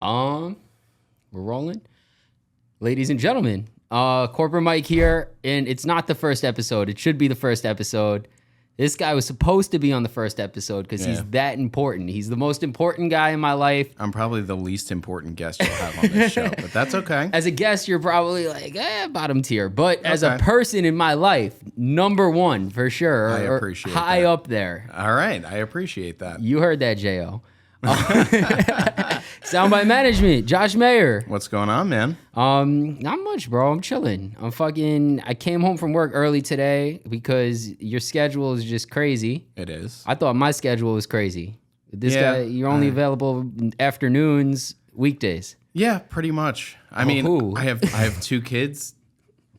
We're rolling. Ladies and gentlemen, Corporate Mike here, and it's not the first episode. It should be the first episode. This guy was supposed to be on the first episode because he's that important. He's the most important guy in my life. I'm probably the least important guest you'll have on this show, but that's okay. As a guest, you're probably like, bottom tier. But as a person in my life, number one for sure. I appreciate high that. up there. All right. I appreciate that. You heard that, J.O. Soundbyte Management, Josh Mayer. What's going on, man? Not much, bro. I'm chilling. I came home from work early today because your schedule is just crazy. It is. I thought my schedule was crazy. This guy, you're only available afternoons, weekdays. Yeah, pretty much. I mean, I have two kids,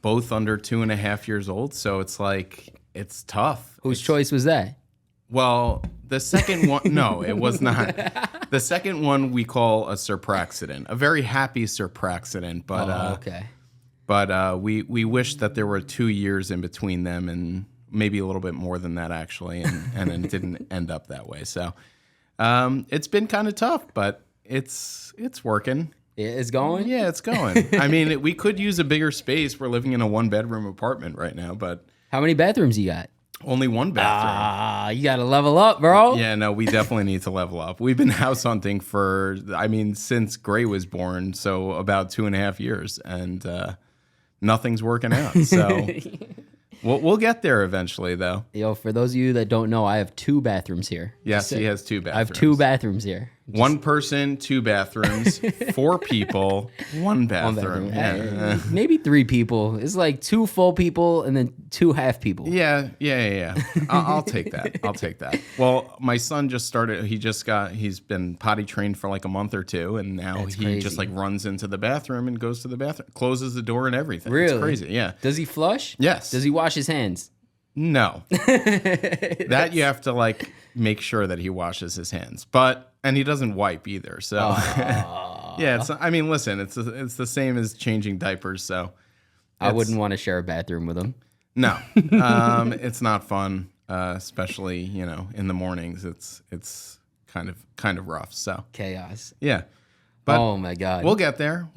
both under 2.5 years old, so it's like, it's tough. Whose choice was that? Well, the second one, no, it was not. The second one we call a surpraxident, a very happy surpraxident, but okay. But we wish that there were 2 years in between them, and maybe a little bit more than that actually, and it didn't end up that way. So it's been kind of tough, but it's working. It's going? Yeah, it's going. I mean, we could use a bigger space. We're living in a 1-bedroom apartment right now, but how many bathrooms you got? Only one bathroom. You got to level up, bro. Yeah, no, we definitely need to level up. We've been house hunting since Gray was born, so about 2.5 years, and nothing's working out. So we'll get there eventually, though. Yo, for those of you that don't know, I have 2 bathrooms here. Yes, he has 2 bathrooms. I have 2 bathrooms here. One person, 2 bathrooms, 4 people, 1 bathroom. Yeah. Maybe 3 people. It's like 2 full people and then 2 half people. Yeah. I'll take that. Well, my son just started. He's been potty trained for like a month or 2, and now That's he crazy. just like runs into the bathroom and goes to the bathroom, closes the door and everything. Really? It's crazy. Yeah. Does he flush? Yes. Does he wash his hands? No. That you have to like make sure that he washes his hands, and he doesn't wipe either. So yeah, listen, it's the same as changing diapers. So I wouldn't want to share a bathroom with him. No, it's not fun, especially in the mornings. It's kind of rough. So Chaos. yeah. But oh my God. We'll get there.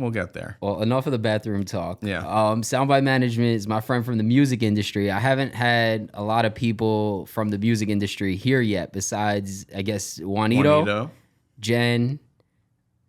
Well, enough of the bathroom talk. Yeah. Soundbyte Management is my friend from the music industry. I haven't had a lot of people from the music industry here yet, besides, I guess, Juanito. Jen.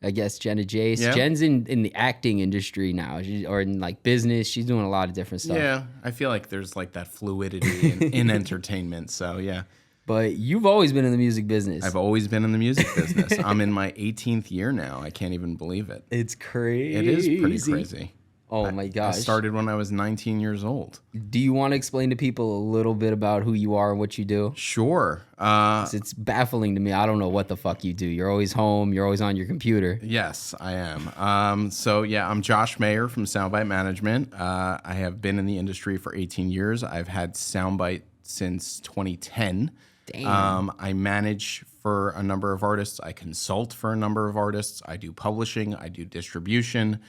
I guess Jenna Jace. Yeah. Jen's in the acting industry now, or in like business. She's doing a lot of different stuff. Yeah, I feel like there's like that fluidity in entertainment. So yeah. But you've always been in the music business. I've always been in the music business. I'm in my 18th year now. I can't even believe it. It's crazy. It is pretty crazy. Oh my gosh. I started when I was 19 years old. Do you want to explain to people a little bit about who you are and what you do? Sure. It's baffling to me. I don't know what the fuck you do. You're always home. You're always on your computer. Yes, I am. So yeah, I'm Josh Mayer from Soundbyte Management. I have been in the industry for 18 years. I've had Soundbyte since 2010. Damn. I manage for a number of artists. I consult for a number of artists. I do publishing. I do distribution.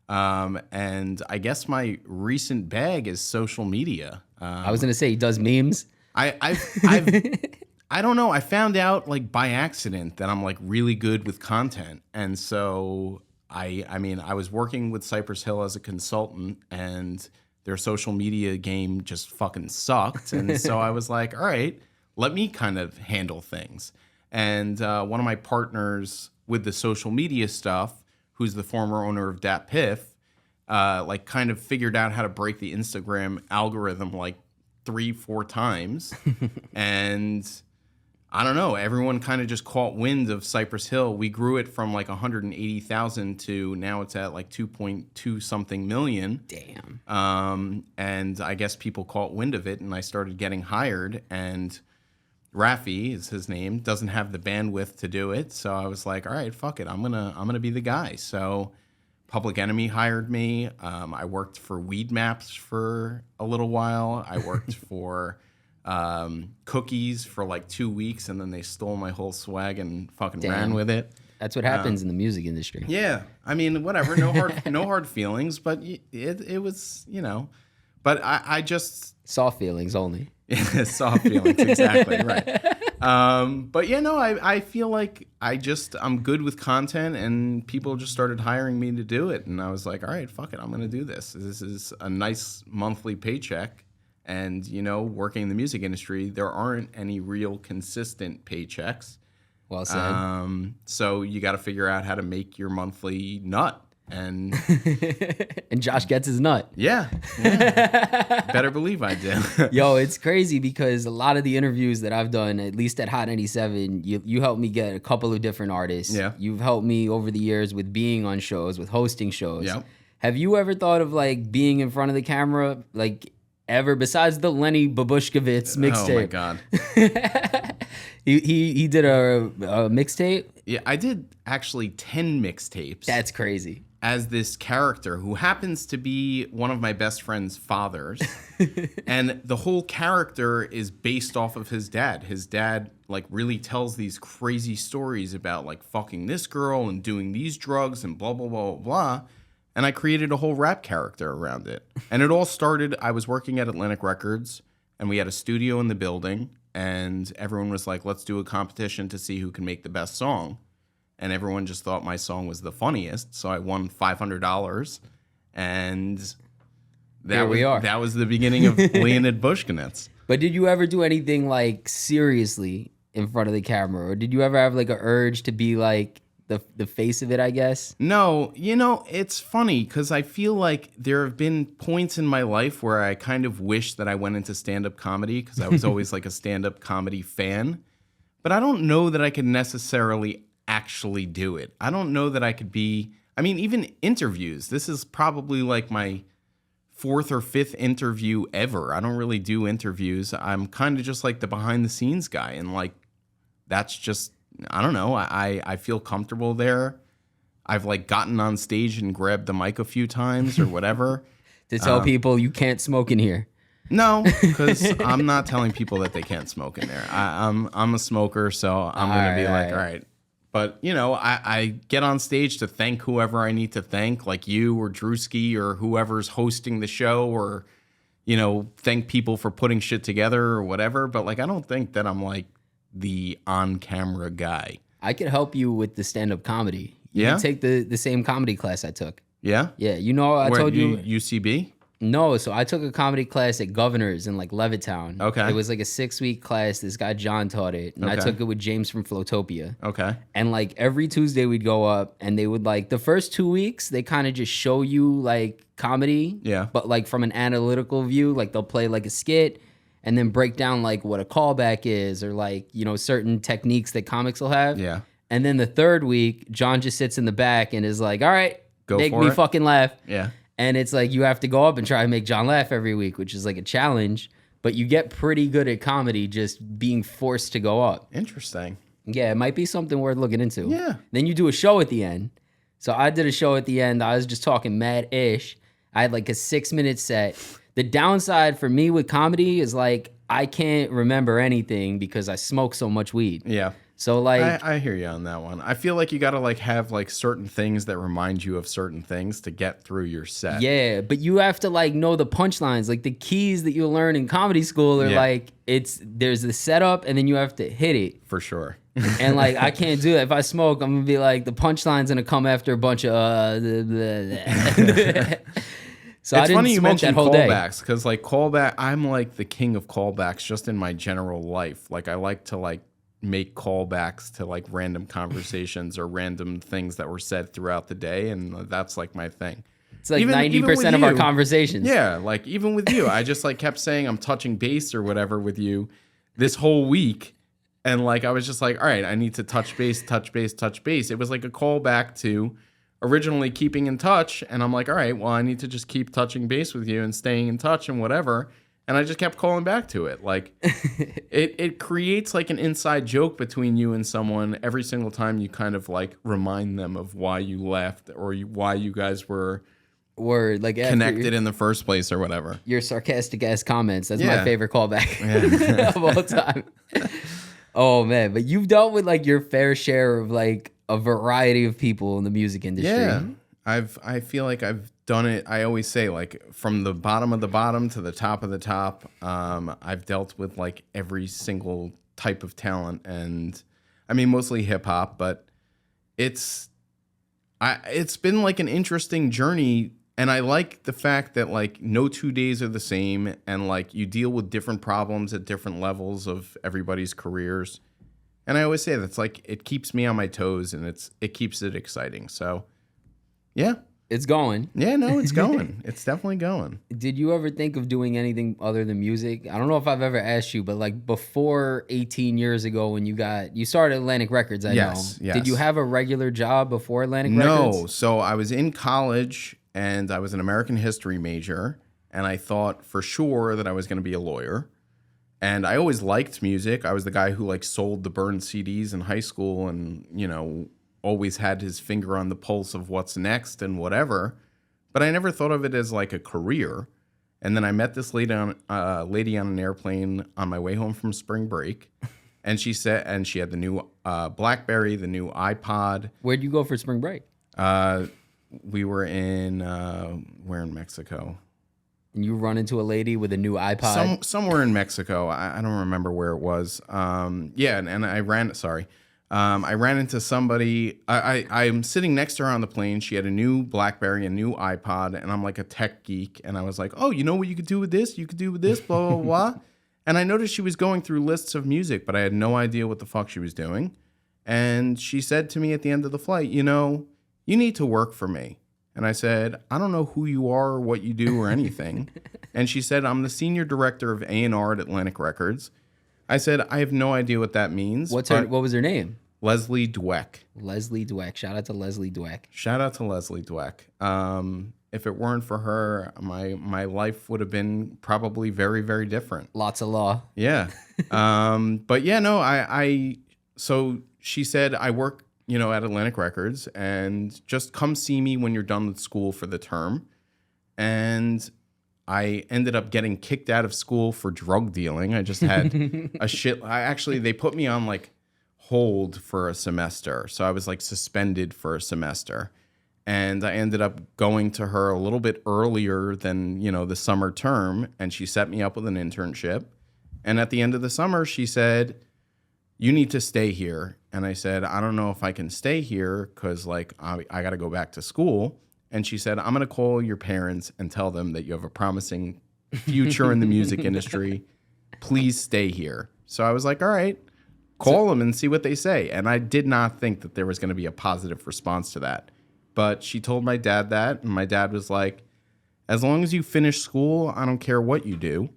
And I guess my recent bag is social media. I was gonna say he does memes. I don't know. I found out like by accident that I'm like really good with content, and so I was working with Cypress as a consultant, and their social media game just fucking sucked, and so I was like, all right, let me kind of handle things. And one of my partners with the social media stuff, who's the former owner of Dat Piff, like kind of figured out how to break the Instagram algorithm like 3-4 times. And I don't know, everyone kind of just caught wind of Cypress Hill. We grew it from like 180,000 to now it's at like 2.2 something million. Damn. And I guess people caught wind of it, and I started getting hired, and Rafi is his name, doesn't have the bandwidth to do it. So I was like, all right, fuck it. I'm gonna be the guy. So Public Enemy hired me. I worked for Weed Maps for a little while. I worked for Cookies for like 2 weeks, and then they stole my whole swag and fucking ran with it. That's what happens in the music industry. Yeah. I mean, whatever. No hard feelings, but it was, But I just soft feelings only. Soft feelings, exactly, right. But yeah, no, I feel like I'm good with content, and people just started hiring me to do it. And I was like, all right, fuck it. I'm going to do this. This is a nice monthly paycheck. And, working in the music industry, there aren't any real consistent paychecks. Well said. So you got to figure out how to make your monthly nut. And and Josh gets his nut. Yeah. Better believe I did. Yo, it's crazy because a lot of the interviews that I've done, at least at Hot 97, you helped me get a couple of different artists. Yeah. You've helped me over the years with being on shows, with hosting shows. Yep. Have you ever thought of like being in front of the camera, like ever, besides the Lenny Babushkovitz mixtape? Oh my God. he did a mixtape? Yeah, I did actually 10 mixtapes. That's crazy. As this character who happens to be one of my best friend's fathers. And the whole character is based off of his dad. His dad like really tells these crazy stories about like fucking this girl and doing these drugs and blah, blah, blah, blah, blah. And I created a whole rap character around it. And it all started, I was working at Atlantic Records, and we had a studio in the building, and everyone was like, let's do a competition to see who can make the best song. And everyone just thought my song was the funniest, so I won $500, and that was the beginning of Leonid Bushkinets. But did you ever do anything like seriously in front of the camera, or did you ever have like an urge to be like the face of it, I guess? No, it's funny because I feel like there have been points in my life where I kind of wish that I went into stand-up comedy because I was always like a stand-up comedy fan, but I don't know that I could necessarily actually do it. I don't know that I could be, even interviews. This is probably like my 4th or 5th interview ever. I don't really do interviews. I'm kind of just like the behind the scenes guy. And like, that's just, I don't know. I feel comfortable there. I've like gotten on stage and grabbed the mic a few times or whatever. To tell people you can't smoke in here. No, because I'm not telling people that they can't smoke in there. I'm a smoker, so I'm going to be like, all right. But, I get on stage to thank whoever I need to thank, like you or Drewski or whoever's hosting the show, or, thank people for putting shit together or whatever. But, like, I don't think that I'm, like, the on-camera guy. I could help you with the stand-up comedy. You can take the same comedy class I took. Yeah? Yeah. I told you. UCB? No, so I took a comedy class at Governor's in like Levittown. Okay. It was like a 6-week class. This guy John taught it, and I took it with James from Flowtopia. Okay. And like every Tuesday we'd go up, and they would like the first 2 weeks they kind of just show you like comedy. Yeah. But like from an analytical view, like they'll play like a skit and then break down like what a callback is, or like certain techniques that comics will have. Yeah. And then the 3rd week, John just sits in the back and is like, "All right, make me for it." fucking laugh." Yeah. And it's like you have to go up and try and make John laugh every week, which is like a challenge. But you get pretty good at comedy just being forced to go up. Interesting. Yeah, it might be something worth looking into. Yeah. Then you do a show at the end. So I did a show at the end. I was just talking mad-ish. I had like a 6-minute set. The downside for me with comedy is like I can't remember anything because I smoke so much weed. Yeah. So like I hear you on that one. I feel like you got to like have like certain things that remind you of certain things to get through your set. Yeah, but you have to like know the punchlines. Like the keys that you'll learn in comedy school are like there's the setup and then you have to hit it. For sure. And like I can't do that. If I smoke, I'm gonna be like the punchline's gonna come after a bunch of So it's I didn't funny you smoke mentioned that whole day. callbacks because like I'm like the king of callbacks just in my general life. Like I like to like make callbacks to like random conversations or random things that were said throughout the day, and that's like my thing. It's like 90% of our conversations. Yeah, like even with you, I just like kept saying I'm touching base or whatever with you this whole week, and like I was just like, all right, I need to touch base. It was like a callback to originally keeping in touch, and I'm like, all right, well, I need to just keep touching base with you and staying in touch and whatever. And I just kept calling back to it. Like, it creates like an inside joke between you and someone every single time you kind of like remind them of why you left or why you guys were like connected in the first place or whatever. Your sarcastic ass comments. That's my favorite callback of all time. Oh man, but you've dealt with like your fair share of like a variety of people in the music industry. Yeah, I feel like I've done it. I always say like from the bottom of the bottom to the top of the top. I've dealt with like every single type of talent. And I mean, mostly hip hop, but it's been like an interesting journey. And I like the fact that like no 2 days are the same, and like you deal with different problems at different levels of everybody's careers. And I always say that's like, it keeps me on my toes, and it keeps it exciting. So yeah. It's going. Yeah, no, it's going. It's definitely going. Did you ever think of doing anything other than music? I don't know if I've ever asked you, but like before 18 years ago when you started Atlantic Records, I know. Yes. Did you have a regular job before Atlantic No. Records? So I was in college and I was an American history major, and I thought for sure that I was going to be a lawyer. And I always liked music. I was the guy who like sold the burned CDs in high school, and, you know, always had his finger on the pulse of what's next and whatever. But I never thought of it as like a career. And then I met this lady on an airplane on my way home from spring break. And she said, and she had the new BlackBerry, the new iPod. Where'd you go for spring break? We were in, where in Mexico? And you run into a lady with a new iPod? Somewhere in Mexico. I don't remember where it was. Yeah, and I ran into somebody. I'm sitting next to her on the plane. She had a new BlackBerry, a new iPod, and I'm like a tech geek. And I was like, oh, you know what you could do with this? You could do with this, blah, blah, blah. And I noticed she was going through lists of music, but I had no idea what the fuck she was doing. And she said to me at the end of the flight, you know, you need to work for me. And I said, I don't know who you are or what you do or anything. And she said, I'm the senior director of A&R at Atlantic Records. I said, I have no idea what that means. What was her name? Leslie Dweck. Leslie Dweck. Shout out to Leslie Dweck. Shout out to Leslie Dweck. If it weren't for her, my life would have been probably very, very different. Lots of law. Yeah. But yeah, no, so she said, I work, you know, at Atlantic Records, and just come see me when you're done with school for the term. And I ended up getting kicked out of school for drug dealing. I just had they put me on like hold for a semester. So I was like suspended for a semester. And I ended up going to her a little bit earlier than, you know, the summer term. And she set me up with an internship. And at the end of the summer, she said, you need to stay here. And I said, I don't know if I can stay here because like I got to go back to school. And she said, I'm going to call your parents and tell them that you have a promising future in the music industry. Please stay here. So I was like, all right, call them and see what they say. And I did not think that there was going to be a positive response to that. But she told my dad that, and my dad was like, as long as you finish school, I don't care what you do.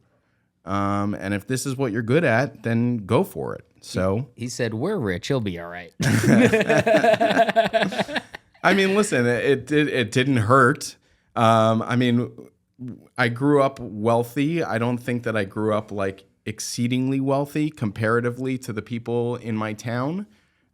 And if this is what you're good at, then go for it. So he said, we're rich. He'll be all right. I mean, listen, it didn't hurt. I mean, I grew up wealthy. I don't think that I grew up like exceedingly wealthy comparatively to the people in my town.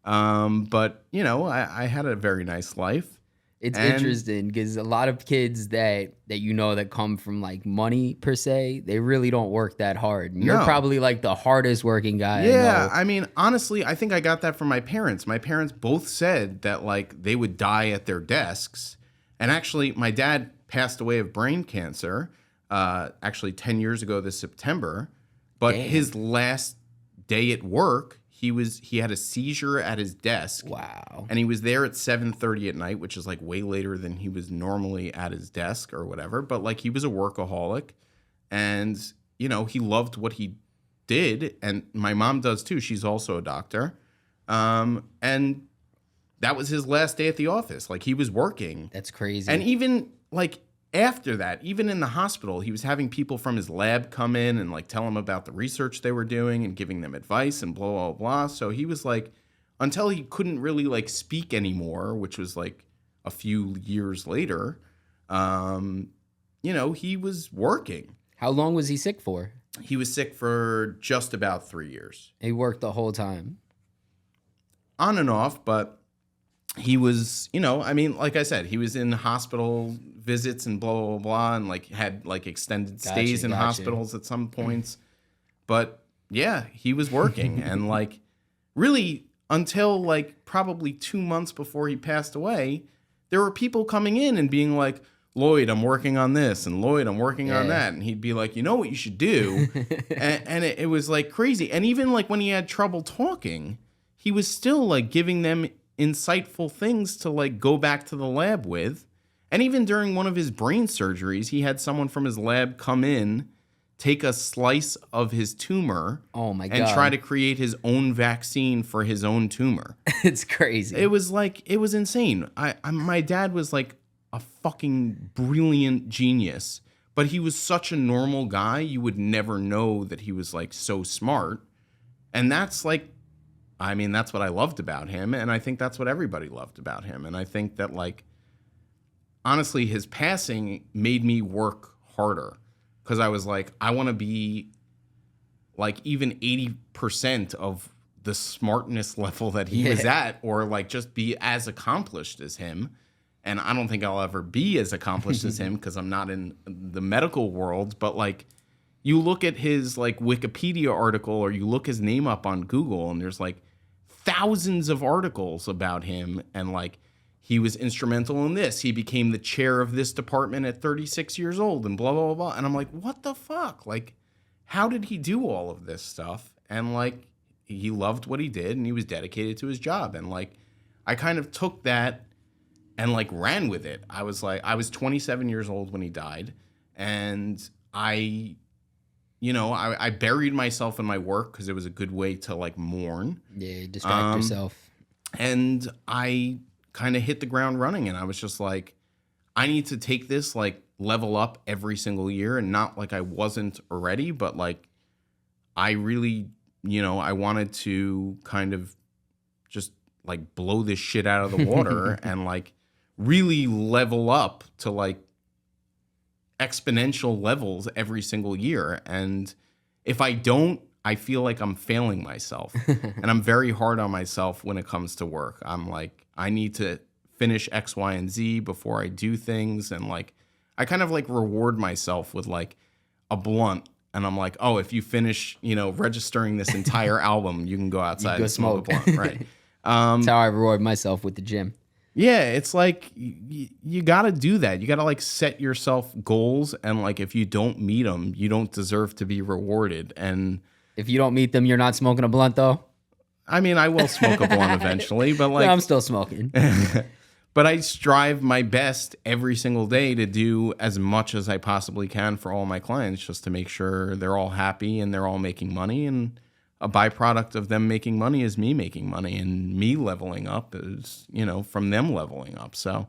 But, you know, I had a very nice life. It's interesting because a lot of kids that you know that come from like money per se, they really don't work that hard. And you're probably like the hardest working guy. Yeah, I mean, honestly, I think I got that from my parents. My parents both said that like they would die at their desks. And actually, my dad passed away of brain cancer actually 10 years ago this September. But his last day at work, he had a seizure at his desk. Wow. And he was there at 7:30 at night, which is like way later than he was normally at his desk or whatever. But like he was a workaholic, and you know, he loved what he did. And my mom does too. She's also a doctor. And that was his last day at the office. Like he was working. That's crazy. And even like after that, even in the hospital, he was having people from his lab come in and like tell him about the research they were doing and giving them advice and blah, blah, blah. So he was like, until he couldn't really like speak anymore, which was like a few years later, you know, he was working. How long was he sick for? He was sick for just about 3 years. He worked the whole time. On and off, but he was, you know, I mean, like I said, he was in hospital visits and blah, blah, blah, and like had like extended stays in hospitals at some points. But yeah, he was working. And like really until like probably 2 months before he passed away, there were people coming in and being like, Lloyd, I'm working on this, and Lloyd, I'm working on that. And he'd be like, you know what you should do? and it was like crazy. And even like when he had trouble talking, he was still like giving them insightful things to like go back to the lab with. And even during one of his brain surgeries, he had someone from his lab come in, take a slice of his tumor, Oh my God. and try to create his own vaccine for his own tumor. It's crazy. It was like, it was insane. My dad was like a fucking brilliant genius, but he was such a normal guy, you would never know that he was like so smart. And that's like, I mean, that's what I loved about him. And I think that's what everybody loved about him. And I think that like, honestly, his passing made me work harder because I was like, I want to be like even 80% of the smartness level that he was at, or like just be as accomplished as him. And I don't think I'll ever be as accomplished as him because I'm not in the medical world. But like, you look at his like Wikipedia article, or you look his name up on Google, and there's like thousands of articles about him. And like, he was instrumental in this. He became the chair of this department at 36 years old, and blah, blah, blah, blah. And I'm like, what the fuck? Like, how did he do all of this stuff? And like, he loved what he did, and he was dedicated to his job. And like, I kind of took that and like ran with it. I was 27 years old when he died, and I buried myself in my work because it was a good way to like mourn. Yeah, distract yourself. And I kind of hit the ground running, and I was just like, I need to take this like level up every single year, and not like I wasn't already, but like I really, I wanted to kind of just like blow this shit out of the water and like really level up to like exponential levels every single year. And if I don't, I feel like I'm failing myself. And I'm very hard on myself when it comes to work. I'm like, I need to finish X, Y, and Z before I do things. And like, I kind of like reward myself with like a blunt. And I'm like, oh, if you finish, registering this entire album, you can go outside and smoke a blunt. Right. That's how I reward myself with the gym. Yeah, it's like you got to do that. You got to like set yourself goals, and like if you don't meet them, you don't deserve to be rewarded. And if you don't meet them, you're not smoking a blunt, though. I mean, I will smoke a blunt eventually, but like No, I'm still smoking. But I strive my best every single day to do as much as I possibly can for all my clients, just to make sure they're all happy and they're all making money. And a byproduct of them making money is me making money, and me leveling up is, from them leveling up. So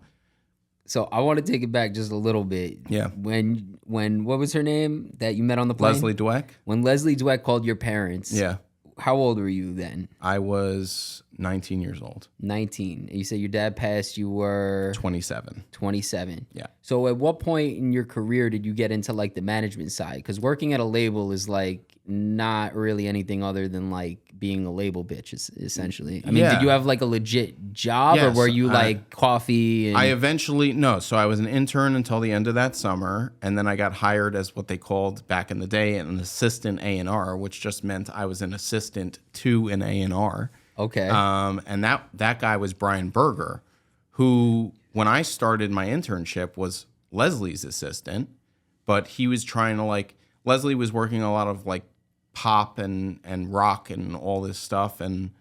I want to take it back just a little bit. Yeah. When what was her name that you met on the plane? Leslie Dweck. When Leslie Dweck called your parents. Yeah. How old were you then? I was 19 years old. 19. You said your dad passed, you were 27. 27. Yeah. So at what point in your career did you get into like the management side? Because working at a label is like not really anything other than like being a label bitch, essentially. I mean, Yeah. did you have like a legit job, Yes, or were you like coffee? And... So I was an intern until the end of that summer, and then I got hired as what they called back in the day an assistant A&R, which just meant I was an assistant to an A&R. Okay. And that guy was Brian Berger, who, when I started my internship, was Leslie's assistant, but he was trying to like, Leslie was working a lot of like pop and rock and all this stuff, and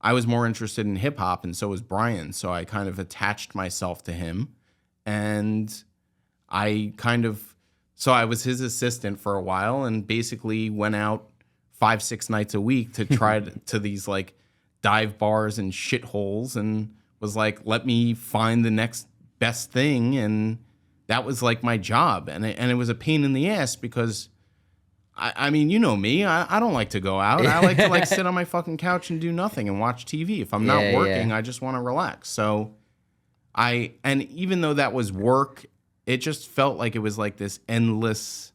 I was more interested in hip hop, and so was Brian. So I kind of attached myself to him, and I was his assistant for a while, and basically went out 5-6 nights a week to try to these like dive bars and shitholes, and was like, let me find the next best thing. And that was like my job. And it was a pain in the ass because I mean, you know me, I don't like to go out. I like to like sit on my fucking couch and do nothing and watch TV. If I'm not working, I just want to relax. So and even though that was work, it just felt like it was like this endless.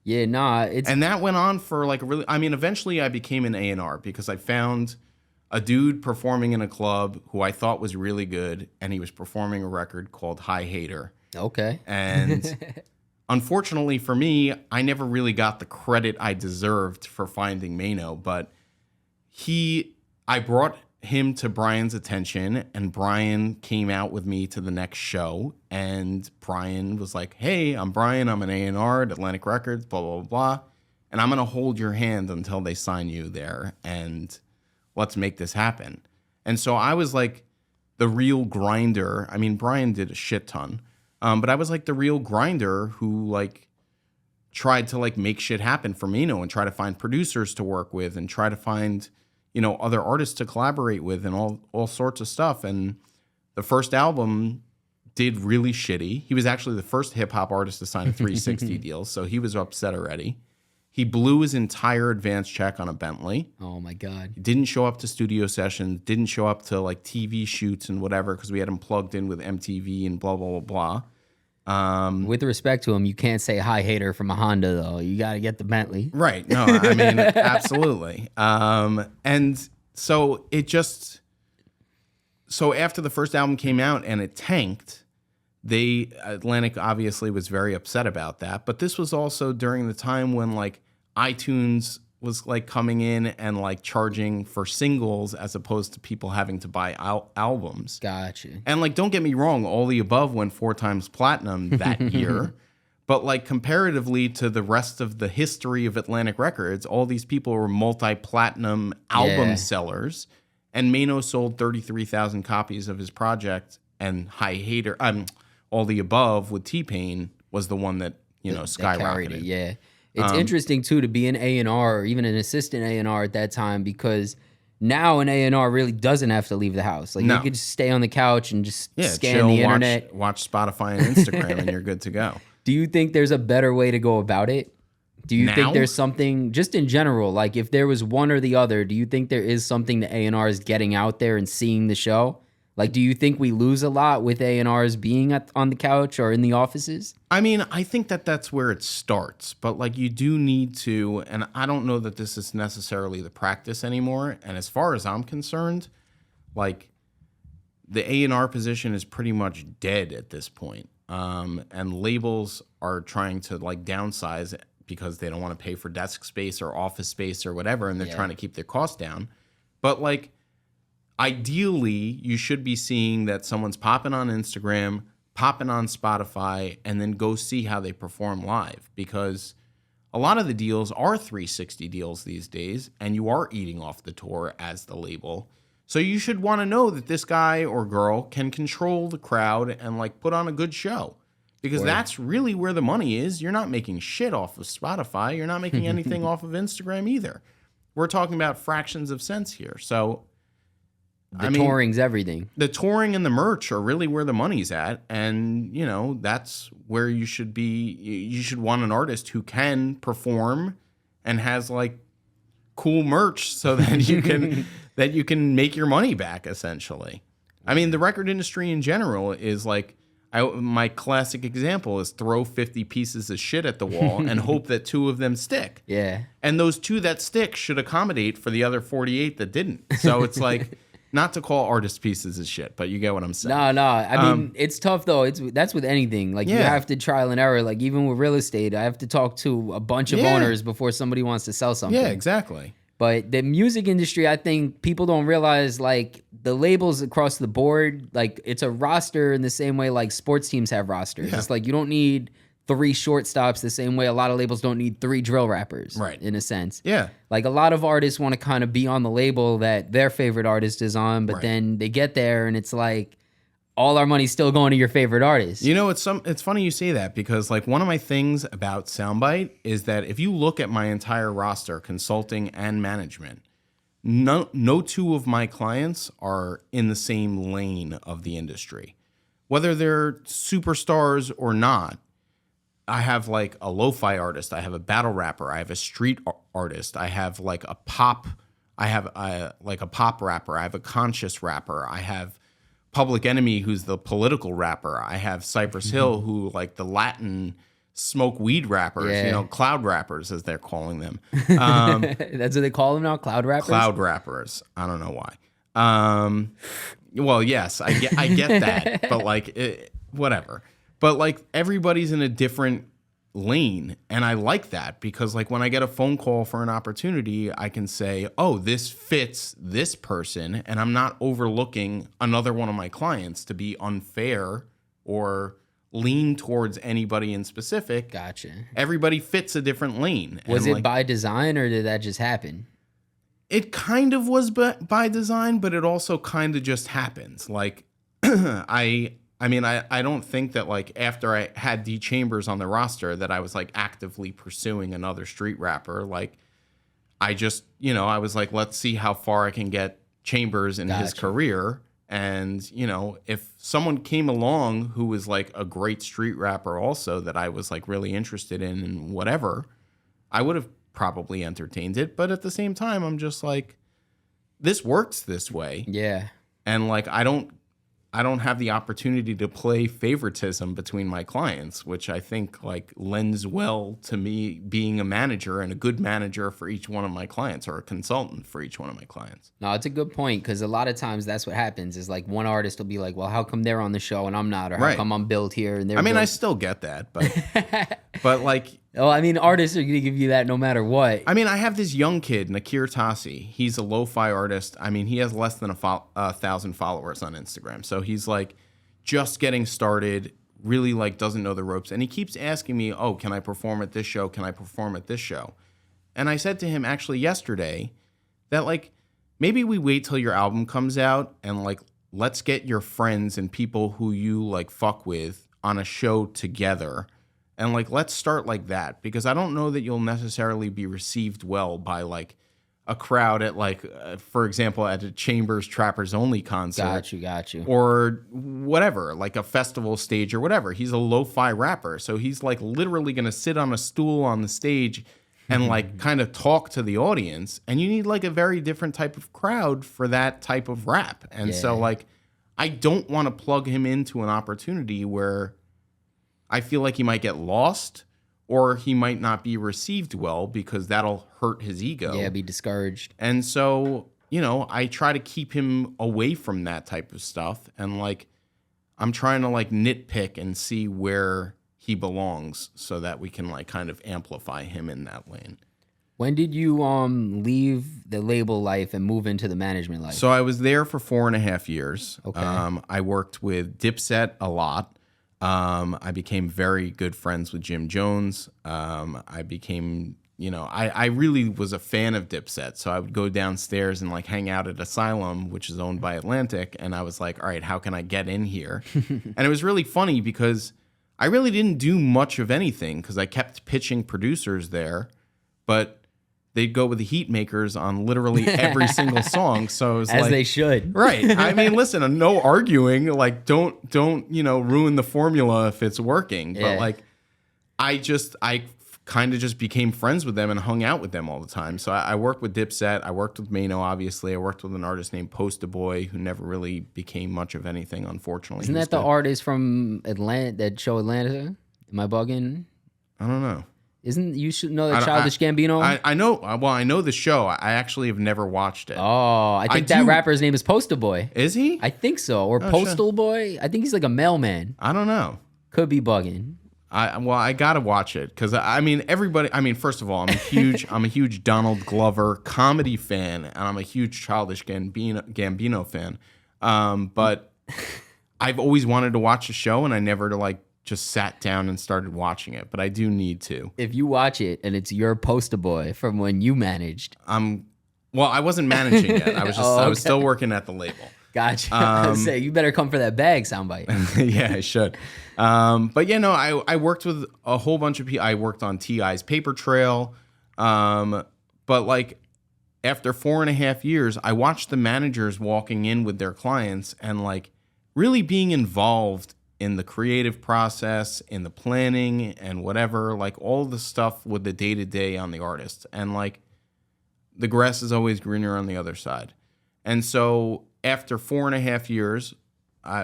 Yeah, nah. And that went on for like eventually I became an A&R because I found a dude performing in a club who I thought was really good, and he was performing a record called High Hater. Okay. And unfortunately for me, I never really got the credit I deserved for finding Mano, but I brought him to Brian's attention, and Brian came out with me to the next show. And Brian was like, "Hey, I'm Brian. I'm an A&R at Atlantic Records, blah, blah, blah, blah. And I'm going to hold your hand until they sign you there. And let's make this happen." And so I was like the real grinder. I mean, Brian did a shit ton. But I was like the real grinder who like tried to like make shit happen for Mino and try to find producers to work with and try to find, you know, other artists to collaborate with and all sorts of stuff. And the first album did really shitty. He was actually the first hip hop artist to sign a 360 deal, so he was upset already. He blew his entire advance check on a Bentley. Oh my God. He didn't show up to studio sessions, didn't show up to like TV shoots and whatever because we had him plugged in with MTV and blah, blah, blah, blah. With respect to him, you can't say hi hater from a Honda though. You got to get the Bentley. Right. No, I mean, absolutely. And so it just, so after the first album came out and it tanked, Atlantic obviously was very upset about that. But this was also during the time when like iTunes was like coming in and like charging for singles as opposed to people having to buy albums. Gotcha. And like, don't get me wrong, All the Above went 4 times platinum that year. But like comparatively to the rest of the history of Atlantic Records, all these people were multi-platinum album sellers. And Mano sold 33,000 copies of his project, and High Hater, All the Above with T-Pain was the one that, you know, skyrocketed. Yeah. It's interesting too to be an A&R or even an assistant A&R at that time, because now an A&R really doesn't have to leave the house. Like you could just stay on the couch and just scan chill, the internet. Watch Spotify and Instagram and you're good to go. Do you think there's a better way to go about it? Do you think there's something, just in general, like if there was one or the other, do you think there is something the A&Rs getting out there and seeing the show? Like, do you think we lose a lot with A&Rs being on the couch or in the offices? I mean, I think that that's where it starts. But, like, you do need to, and I don't know that this is necessarily the practice anymore. And as far as I'm concerned, like, the A&R position is pretty much dead at this point. And labels are trying to, like, downsize it because they don't want to pay for desk space or office space or whatever, and they're trying to keep their costs down. But, like, ideally, you should be seeing that someone's popping on Instagram, popping on Spotify, and then go see how they perform live. Because a lot of the deals are 360 deals these days, and you are eating off the tour as the label. So you should want to know that this guy or girl can control the crowd and like put on a good show. Because that's really where the money is. You're not making shit off of Spotify. You're not making anything off of Instagram either. We're talking about fractions of cents here. So touring's everything. The touring and the merch are really where the money's at. And, you know, that's where you should be. You should want an artist who can perform and has like cool merch so that you can make your money back, essentially. I mean, the record industry in general is like, my classic example is throw 50 pieces of shit at the wall and hope that 2 of them stick. Yeah. And those 2 that stick should accommodate for the other 48 that didn't. So it's like, not to call artist pieces of shit, but you get what I'm saying. No. I mean, it's tough though. That's with anything. Like you have to trial and error. Like even with real estate, I have to talk to a bunch of owners before somebody wants to sell something. Yeah, exactly. But the music industry, I think people don't realize, like, the labels across the board, like, it's a roster in the same way, like, sports teams have rosters. Yeah. It's like you don't need 3 shortstops the same way a lot of labels don't need 3 drill rappers, right? In a sense. Yeah. Like, a lot of artists want to kind of be on the label that their favorite artist is on, but then they get there and it's like, all our money's still going to your favorite artist. You know, it's funny you say that because like one of my things about Soundbyte is that if you look at my entire roster, consulting and management, no 2 of my clients are in the same lane of the industry. Whether they're superstars or not, I have like a lo-fi artist, I have a battle rapper, I have a street artist, I have like a pop, I have like a pop rapper, I have a conscious rapper, I have Public Enemy, who's the political rapper. I have Cypress Hill, who like the Latin smoke weed rappers, you know, cloud rappers as they're calling them. That's what they call them now, cloud rappers? Cloud rappers. I don't know why. Well, yes, I get that, but like whatever. But like everybody's in a different lane. And I like that because like when I get a phone call for an opportunity, I can say, oh, this fits this person. And I'm not overlooking another one of my clients to be unfair or lean towards anybody in specific. Gotcha. Everybody fits a different lane. Was and it by design or did that just happen? It kind of was by design, but it also kind of just happens. Like I mean, I don't think that like after I had D Chambers on the roster that I was like actively pursuing another street rapper. Like I just, I was like, let's see how far I can get Chambers in his career. And, if someone came along who was like a great street rapper also that I was like really interested in and whatever, I would have probably entertained it. But at the same time, I'm just like, this works this way. Yeah. And like, I don't have the opportunity to play favoritism between my clients, which I think like lends well to me being a manager and a good manager for each one of my clients or a consultant for each one of my clients. No, it's a good point because a lot of times that's what happens is like one artist will be like, well, how come they're on the show and I'm not? Or how come I'm billed here and they're I still get that, but like... Oh, I mean, artists are going to give you that no matter what. I mean, I have this young kid, Nakir Tasi. He's a lo-fi artist. I mean, he has less than 1,000 followers on Instagram. So he's like just getting started, really like doesn't know the ropes. And he keeps asking me, oh, can I perform at this show? Can I perform at this show? And I said to him actually yesterday that like maybe we wait till your album comes out and like let's get your friends and people who you like fuck with on a show together. And, like, let's start like that because I don't know that you'll necessarily be received well by, like, a crowd at, like, for example, at a Chambers Trappers Only concert. Got you. Or whatever, like a festival stage or whatever. He's a lo-fi rapper. So he's, like, literally going to sit on a stool on the stage and, like, kind of talk to the audience. And you need, like, a very different type of crowd for that type of rap. And so, like, I don't want to plug him into an opportunity where I feel like he might get lost or he might not be received well because that'll hurt his ego. Yeah, be discouraged. And so, I try to keep him away from that type of stuff. And like, I'm trying to like nitpick and see where he belongs so that we can like kind of amplify him in that lane. When did you leave the label life and move into the management life? So I was there for 4.5 years. Okay. I worked with Dipset a lot. I became very good friends with Jim Jones. I became, I really was a fan of Dipset. So I would go downstairs and like hang out at Asylum, which is owned by Atlantic. And I was like, all right, how can I get in here? And it was really funny because I really didn't do much of anything because I kept pitching producers there, but they'd go with the heat makers on literally every single song. So it was as they should. Right. I mean, listen, no arguing. Like, don't ruin the formula if it's working. But like, I kind of just became friends with them and hung out with them all the time. So I worked with Dipset. I worked with Mano, obviously. I worked with an artist named Posta Boy who never really became much of anything, unfortunately. Isn't that the artist from Atlanta that show Atlanta? Am I bugging? I don't know. You should know that Childish Gambino? I know. Well, I know the show. I actually have never watched it. Oh, I think that rapper's name is Posta Boy. Is he? I think so. Or Postal Boy. I think he's like a mailman. I don't know. Could be bugging. I gotta watch it because I mean everybody. I mean, first of all, I'm a huge Donald Glover comedy fan, and I'm a huge Childish Gambino fan. But I've always wanted to watch the show, and I never just sat down and started watching it, but I do need to. If you watch it and it's your Poster Boy from when you managed. Well, I wasn't managing yet. I was just I was still working at the label. Gotcha. I was say you better come for that bag, Soundbyte. Yeah, I should. But yeah, no, I worked with a whole bunch of people. I worked on T.I.'s Paper Trail. But like after 4.5 years, I watched the managers walking in with their clients and like really being involved in the creative process, in the planning and whatever, like all the stuff with the day-to-day on the artists. And like the grass is always greener on the other side. And so after 4.5 years,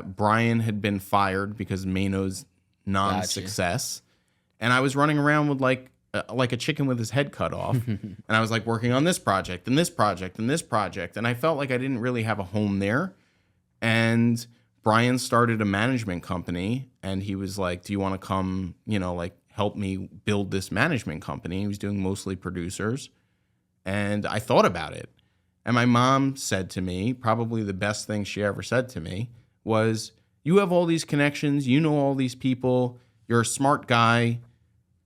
Brian had been fired because Mano's non-success. Gotcha. And I was running around with like a chicken with his head cut off. And I was like working on this project and this project and this project. And I felt like I didn't really have a home there. And Brian started a management company and he was like, do you want to come, like help me build this management company. He was doing mostly producers. And I thought about it. And my mom said to me, probably the best thing she ever said to me was, you have all these connections, you know all these people, you're a smart guy,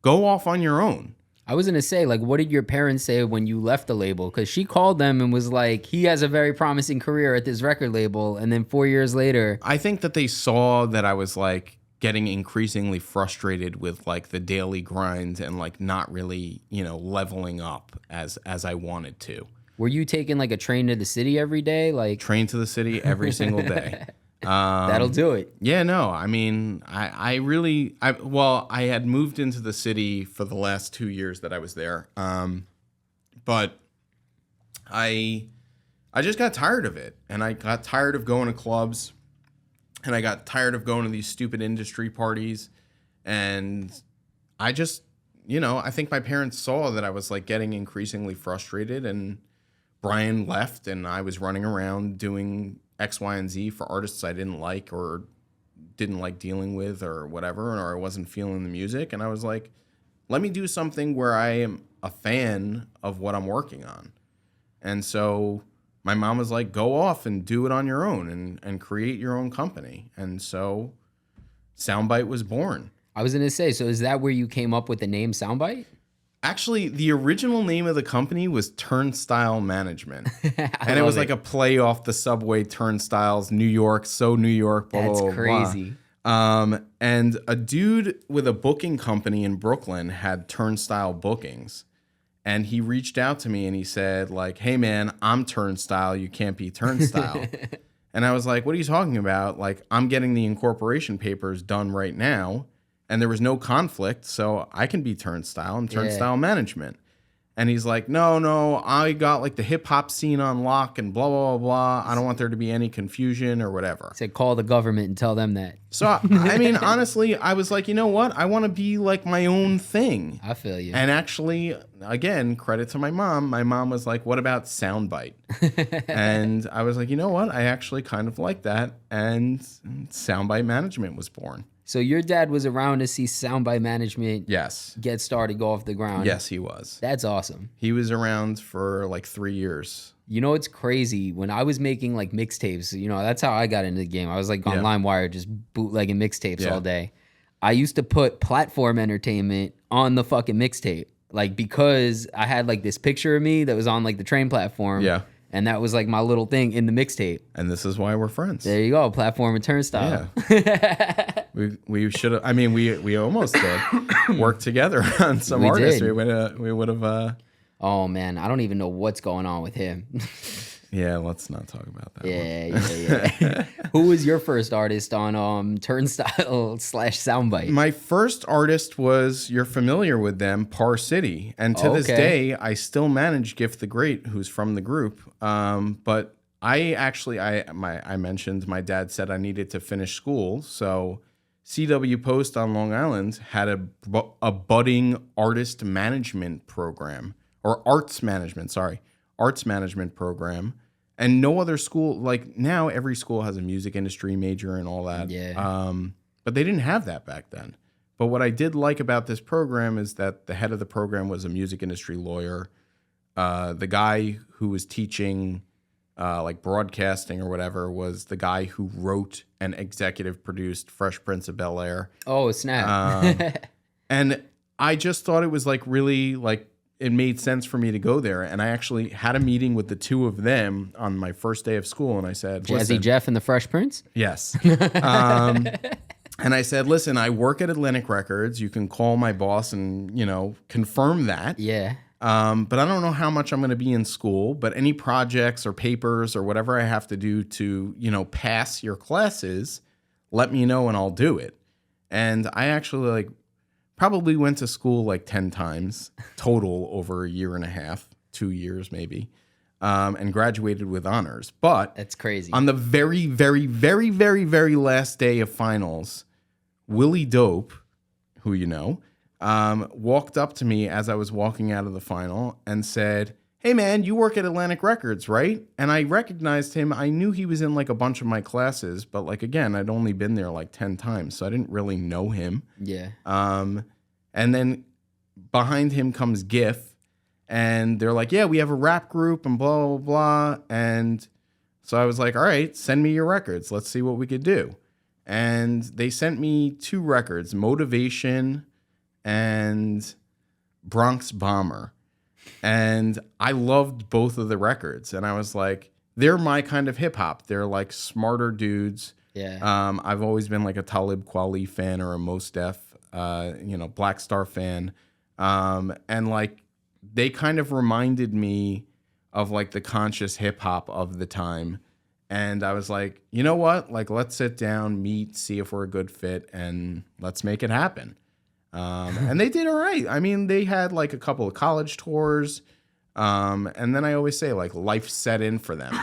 go off on your own. I was going to say, like, what did your parents say when you left the label? Because she called them and was like, he has a very promising career at this record label. And then 4 years later. I think that they saw that I was like getting increasingly frustrated with like the daily grind and like not really, leveling up as I wanted to. Were you taking like a train to the city every day? Like train to the city every single day. That'll do it. Yeah, no, I mean, I had moved into the city for the last 2 years that I was there. But I just got tired of it, and I got tired of going to clubs, and I got tired of going to these stupid industry parties, and I just, I think my parents saw that I was like getting increasingly frustrated, and Brian left, and I was running around doing X, Y, and Z for artists I didn't like or didn't like dealing with or whatever, or I wasn't feeling the music. And I was like, let me do something where I am a fan of what I'm working on. And so my mom was like, go off and do it on your own and create your own company. And so Soundbyte was born. I was going to say, so is that where you came up with the name Soundbyte? Actually, the original name of the company was Turnstile Management. And it was like a play off the subway turnstiles, New York, so New York, blah, That's blah, blah, crazy. And a dude with a booking company in Brooklyn had Turnstile Bookings. And he reached out to me and he said, like, hey, man, I'm Turnstile. You can't be Turnstile. And I was like, what are you talking about? Like, I'm getting the incorporation papers done right now. And there was no conflict, so I can be Turnstile and Turnstile Management. And he's like, no, I got like the hip hop scene on lock and blah, blah, blah, blah. I don't want there to be any confusion or whatever. He said, call the government and tell them that. So, I mean, honestly, I was like, you know what? I want to be like my own thing. I feel you. And actually, again, credit to my mom. My mom was like, what about Soundbyte? And I was like, you know what? I actually kind of like that. And Soundbyte Management was born. So your dad was around to see Soundbyte Management get started, go off the ground. Yes, he was. That's awesome. He was around for like 3 years. You know, it's crazy. When I was making like mixtapes, that's how I got into the game. I was like on LimeWire just bootlegging mixtapes all day. I used to put Platform Entertainment on the fucking mixtape. Like because I had like this picture of me that was on like the train platform. Yeah. And that was like my little thing in the mixtape. And this is why we're friends. There you go, Platform and Turnstile. Yeah. we should have. I mean, we almost did work together on some artists. Did. We would have. Oh man, I don't even know what's going on with him. Yeah, let's not talk about that. Yeah. Who was your first artist on Turnstile / Soundbyte? My first artist was, you're familiar with them, Par City. And to this day, I still manage Gift the Great, who's from the group. But I mentioned my dad said I needed to finish school. So CW Post on Long Island had a budding artist management program, or arts management program. And no other school, like now every school has a music industry major and all that. Yeah. But they didn't have that back then. But what I did like about this program is that the head of the program was a music industry lawyer. The guy who was teaching like broadcasting or whatever was the guy who wrote and executive produced Fresh Prince of Bel-Air. Oh, snap. And I just thought it was like really like, it made sense for me to go there. And I actually had a meeting with the two of them on my first day of school. And I said, Jazzy Jeff and the Fresh Prince? Yes. And I said, listen, I work at Atlantic Records. You can call my boss and, confirm that. Yeah. But I don't know how much I'm going to be in school. But any projects or papers or whatever I have to do to, pass your classes, let me know and I'll do it. And I actually probably went to school like 10 times total over a year and a half, 2 years maybe, and graduated with honors. But that's crazy. On the very, very, very, very, very last day of finals, Willie Dope, who walked up to me as I was walking out of the final and said, hey man, you work at Atlantic Records, right? And I recognized him. I knew he was in like a bunch of my classes, but again, I'd only been there like 10 times, so I didn't really know him. Yeah. And then behind him comes GIF, and they're like, yeah, we have a rap group and blah, blah, blah. And so I was like, all right, send me your records. Let's see what we could do. And they sent me 2 records, Motivation and Bronx Bomber. And I loved both of the records. And I was like, they're my kind of hip hop. They're like smarter dudes. Yeah. I've always been like a Talib Kweli fan or a Mos Def, Black Star fan. And like they kind of reminded me of like the conscious hip hop of the time. And I was like, you know what? Like, let's sit down, meet, see if we're a good fit, and let's make it happen. And they did all right. I mean, they had like a couple of college tours. And then I always say like life set in for them.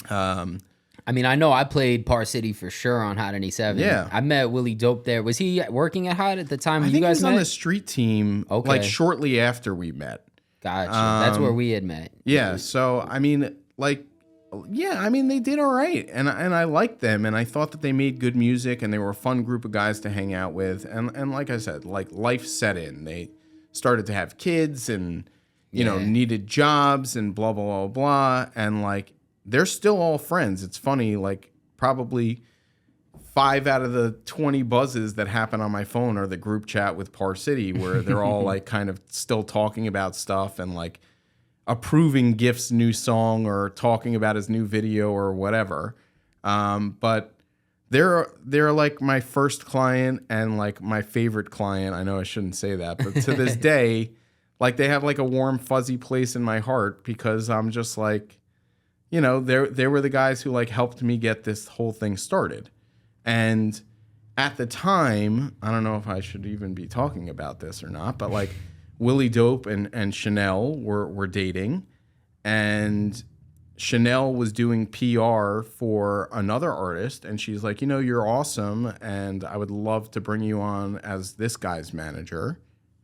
I mean, I know I played Par City for sure on Hot 97. Yeah. I met Willie Dope there. Was he working at Hot at the time I you think he guys was met? on the street team Okay. like shortly after we met. Gotcha. That's where we had met. Yeah. So, I mean, like, yeah, I mean, they did all right. And I liked them. And I thought that they made good music and they were a fun group of guys to hang out with. And like I said, like life set in. They started to have kids and, you know, needed jobs and blah, blah, blah, blah. And like, they're still all friends. It's funny, like probably 5 out of the 20 buzzes that happen on my phone are the group chat with Par City where they're all like kind of still talking about stuff and like approving Gift's new song or talking about his new video or whatever. But they're like my first client and like my favorite client. I know I shouldn't say that, but to this day, like they have like a warm, fuzzy place in my heart because I'm just like, you know, they were the guys who like helped me get this whole thing started. And at the time, I don't know if I should even be talking about this or not, but like Willie Dope and Chanel were dating, and Chanel was doing PR for another artist, and she's like, you know, you're awesome, and I would love to bring you on as this guy's manager.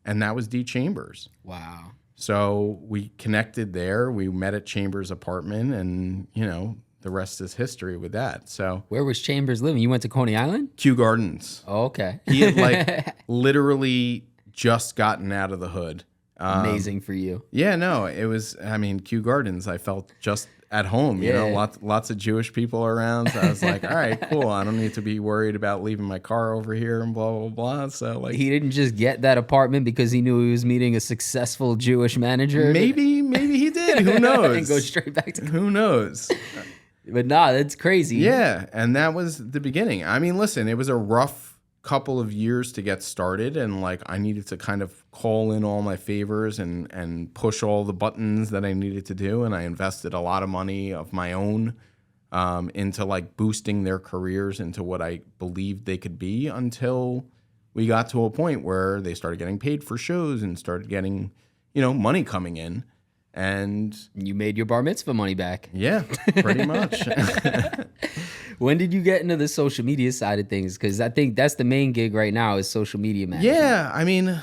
And that was D Chambers. Wow. So we connected there. We met at Chambers' apartment, and, you know, the rest is history with that. So Where was Chambers living? You went to Coney Island? Kew Gardens. Oh, okay. He had like literally just gotten out of the hood. Amazing for you. Yeah, no, it was, I mean, Kew Gardens, I felt just at home, you know, lots of Jewish people around. So I was like, all right, cool. I don't need to be worried about leaving my car over here and blah, blah, blah. So like, He didn't just get that apartment because he knew he was meeting a successful Jewish manager. maybe he did. Who knows? And go straight back to. Who knows? But nah, that's crazy. Yeah, and that was the beginning. I mean, listen, it was a rough couple of years to get started, and like I needed to kind of call in all my favors and push all the buttons that I needed to do, and I invested a lot of money of my own into like boosting their careers into what I believed they could be until we got to a point where they started getting paid for shows and started getting, you know, money coming in. And You made your bar mitzvah money back. yeah, pretty much. When did you get into the social media side of things? Because I think that's the main gig right now is social media management. Yeah, I mean,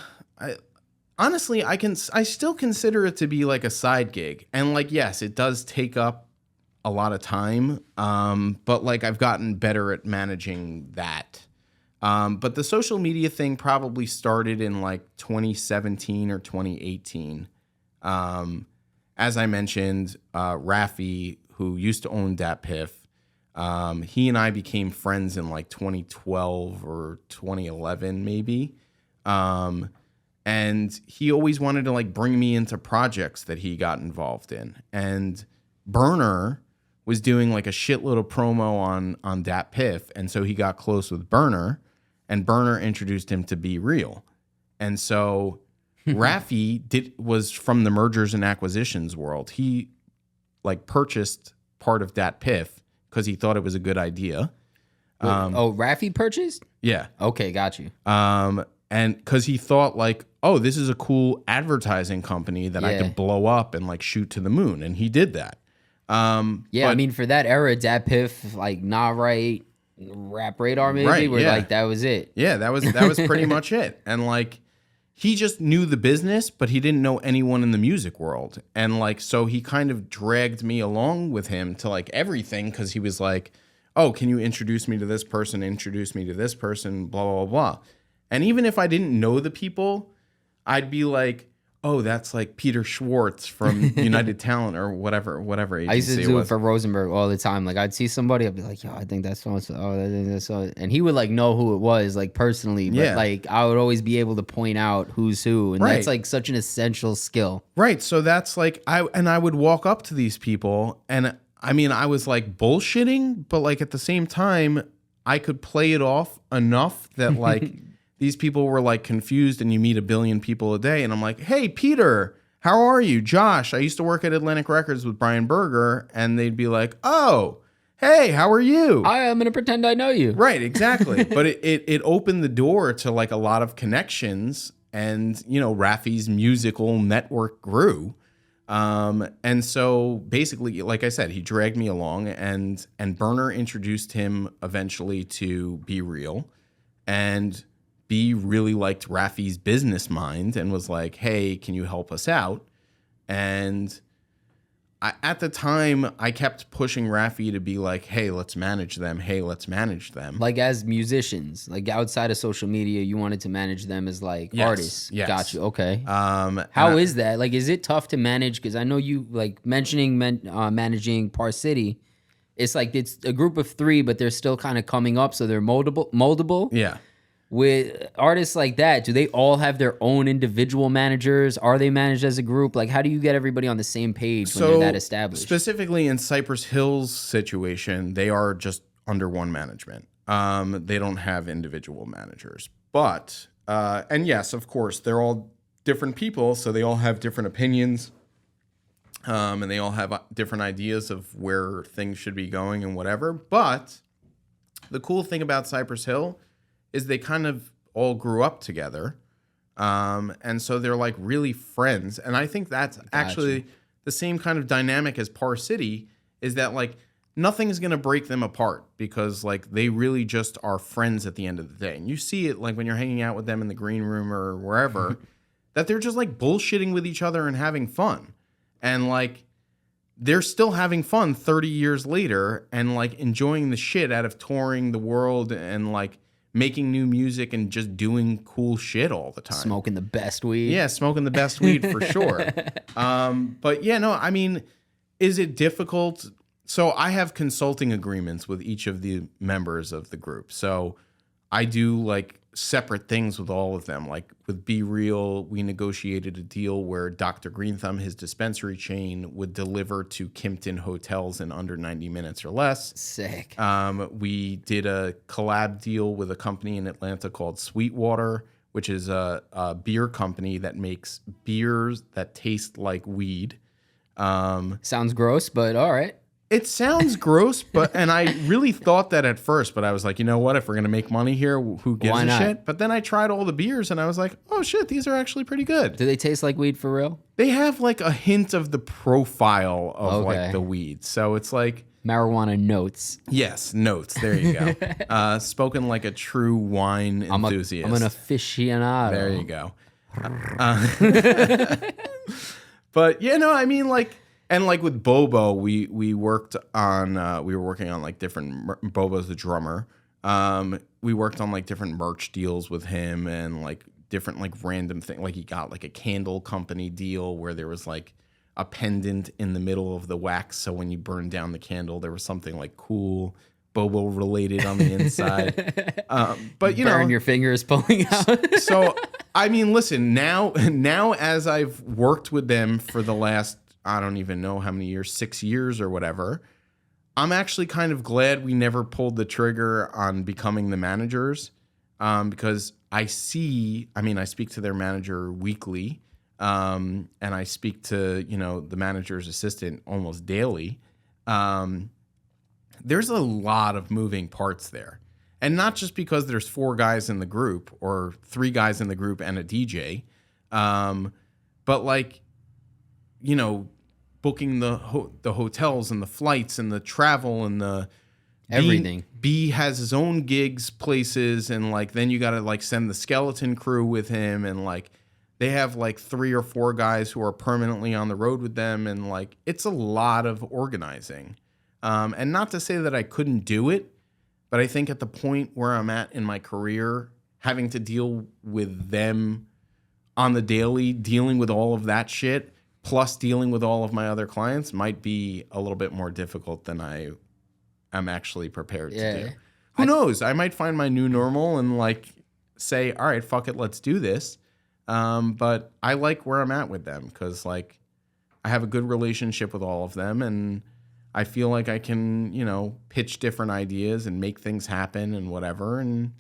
honestly, I still consider it to be like a side gig. And like, yes, it does take up a lot of time. But like I've gotten better at managing that. But the social media thing probably started in like 2017 or 2018. As I mentioned, Raffi, who used to own Dat Piff, he and I became friends in like 2012 or 2011, maybe. And he always wanted to like bring me into projects that he got involved in. And Burner was doing like a shitload of promo on Dat Piff. And so he got close with Burner, and Burner introduced him to Be Real. And so Raffi was from the mergers and acquisitions world. He like purchased part of Dat Piff because he thought it was a good idea. Raffi purchased? Yeah. Okay, got you. And because he thought like, oh, this is a cool advertising company that I could blow up and like shoot to the moon. And he did that. Yeah, I mean, for that era, Dat Piff, like Nah Right, Rap Radar maybe, Right, where yeah. like that was it. Yeah, that was pretty much it. And like, he just knew the business, but he didn't know anyone in the music world. And like, so he kind of dragged me along with him to like everything because he was like, oh, can you introduce me to this person, blah, blah, blah. And even if I didn't know the people, I'd be like, oh, that's like Peter Schwartz from United Talent or whatever agency I used to it do was. it for Rosenberg all the time. Like I'd see somebody, I'd be like, yo, I think that's so. Oh, I think that's so. And he would like know who it was, like personally. But Yeah. like I would always be able to point out who's who, and Right. that's like such an essential skill. Right. So that's like I would walk up to these people, and I mean I was like bullshitting, but like at the same time I could play it off enough that like these people were like confused, and you meet a billion people a day, and I'm like, hey Peter, how are you? Josh, I used to work at Atlantic Records with Brian Berger, and they'd be like, oh, hey, how are you? I'm gonna pretend I know you. Right, exactly. But it opened the door to like a lot of connections, and you know, Rafi's musical network grew. And so basically, like I said, he dragged me along, and Berner introduced him eventually to Be Real, and B really liked Rafi's business mind and was like, hey, can you help us out? And at the time, I kept pushing Rafi to be like, hey, let's manage them. Hey, let's manage them. Like as musicians, like outside of social media, you wanted to manage them as like artists. Yes. Got you. Okay. How How is that? Like, is it tough to manage? Because I know you like mentioning managing Par City. It's like it's a group of 3, but they're still kind of coming up, so they're moldable. Yeah. With artists like that, do they all have their own individual managers? Are they managed as a group? Like, how do you get everybody on the same page when they're that established? Specifically in Cypress Hill's situation, they are just under one management. They don't have individual managers. But, and yes, of course, they're all different people, so they all have different opinions. And they all have different ideas of where things should be going and whatever. But the cool thing about Cypress Hill is they kind of all grew up together. And so they're like really friends. And I think that's actually the same kind of dynamic as Par City, is that like nothing's going to break them apart, because like they really just are friends at the end of the day. And you see it like when you're hanging out with them in the green room or wherever, that they're just like bullshitting with each other and having fun. And like they're still having fun 30 years later and like enjoying the shit out of touring the world and like making new music and just doing cool shit all the time. Smoking the best weed. Yeah, smoking the best weed for sure. But yeah, no, I mean, is it difficult? So I have consulting agreements with each of the members of the group. So I do like separate things with all of them. Like with Be Real, we negotiated a deal where Dr. Green Thumb, his dispensary chain, would deliver to Kimpton hotels in under 90 minutes or less. Sick. We did a collab deal with a company in Atlanta called Sweetwater, which is a beer company that makes beers that taste like weed. Sounds gross, but all right. It sounds gross, and I really thought that at first, but I was like, you know what? If we're going to make money here, who gives Why a not? shit? But then I tried all the beers, and I was like, oh shit, these are actually pretty good. Do they taste like weed for real? They have like a hint of the profile of Okay. like the weed. So it's like, Marijuana notes. yes, notes. There you go. Spoken like a true wine enthusiast. I'm an aficionado. There you go. But yeah, no, I mean like, and like with Bobo, we worked on we were working on like different Bobo's the drummer. We worked on like different merch deals with him and like different like random thing. Like he got like a candle company deal where there was like a pendant in the middle of the wax, so when you burned down the candle, there was something like cool Bobo related on the inside. But you Burn know, your fingers pulling out. so I mean, listen, now as I've worked with them for the last, I don't even know how many years, 6 years or whatever, I'm actually kind of glad we never pulled the trigger on becoming the managers, because I speak to their manager weekly, and I speak to, you know, the manager's assistant almost daily. There's a lot of moving parts there. And not just because there's 4 guys in the group or 3 guys in the group and a DJ, but like, you know, booking the hotels and the flights and the travel and the Everything. B has his own gigs places, and like then you got to like send the skeleton crew with him, and like they have like 3 or 4 guys who are permanently on the road with them, and like it's a lot of organizing. And not to say that I couldn't do it, but I think at the point where I'm at in my career, having to deal with them on the daily, dealing with all of that shit, plus dealing with all of my other clients might be a little bit more difficult than I am actually prepared to do. Who knows? I might find my new normal and like say, all right, fuck it, let's do this. But I like where I'm at with them because like I have a good relationship with all of them and I feel like I can, you know, pitch different ideas and make things happen and whatever. And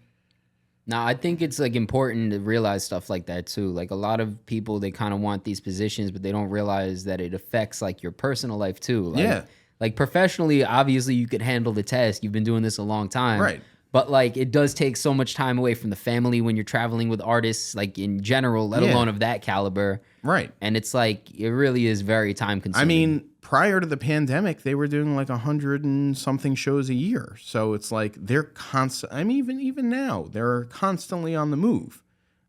now, I think it's like important to realize stuff like that too. Like a lot of people, they kind of want these positions, but they don't realize that it affects like your personal life too. Like, like professionally, obviously you could handle the task. You've been doing this a long time. Right. But like it does take so much time away from the family when you're traveling with artists, like in general, let alone of that caliber. Right. And it's like, it really is very time consuming. I mean, prior to the pandemic, they were doing like 100 and something shows a year. So it's like they're constant. I mean, even now, they're constantly on the move.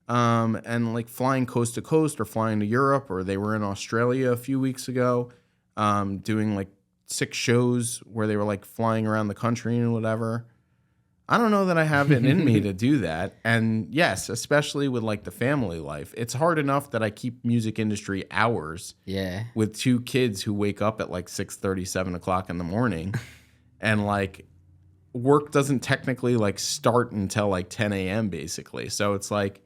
And like flying coast to coast or flying to Europe, or they were in Australia a few weeks ago, doing like 6 shows where they were like flying around the country and whatever. I don't know that I have it in me to do that. And yes, especially with like the family life, it's hard enough that I keep music industry hours with 2 kids who wake up at like 6:30, 7 o'clock in the morning. And like work doesn't technically like start until like 10 a.m. basically. So it's like,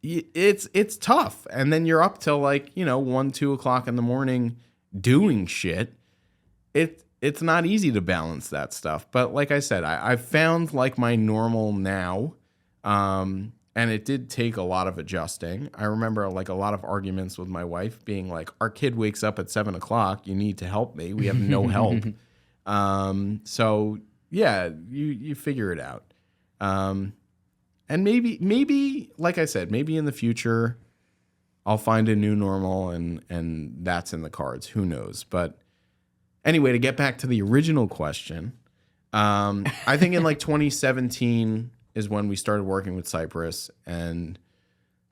it's tough. And then you're up till like, you know, 1, 2 o'clock in the morning doing shit. It's not easy to balance that stuff. But like I said, I've found like my normal now. And it did take a lot of adjusting. I remember like a lot of arguments with my wife being like, our kid wakes up at 7 o'clock. You need to help me. We have no help. So yeah, you figure it out. And maybe, like I said, maybe in the future I'll find a new normal and that's in the cards. Who knows? But anyway, to get back to the original question, I think in like 2017 is when we started working with Cypress and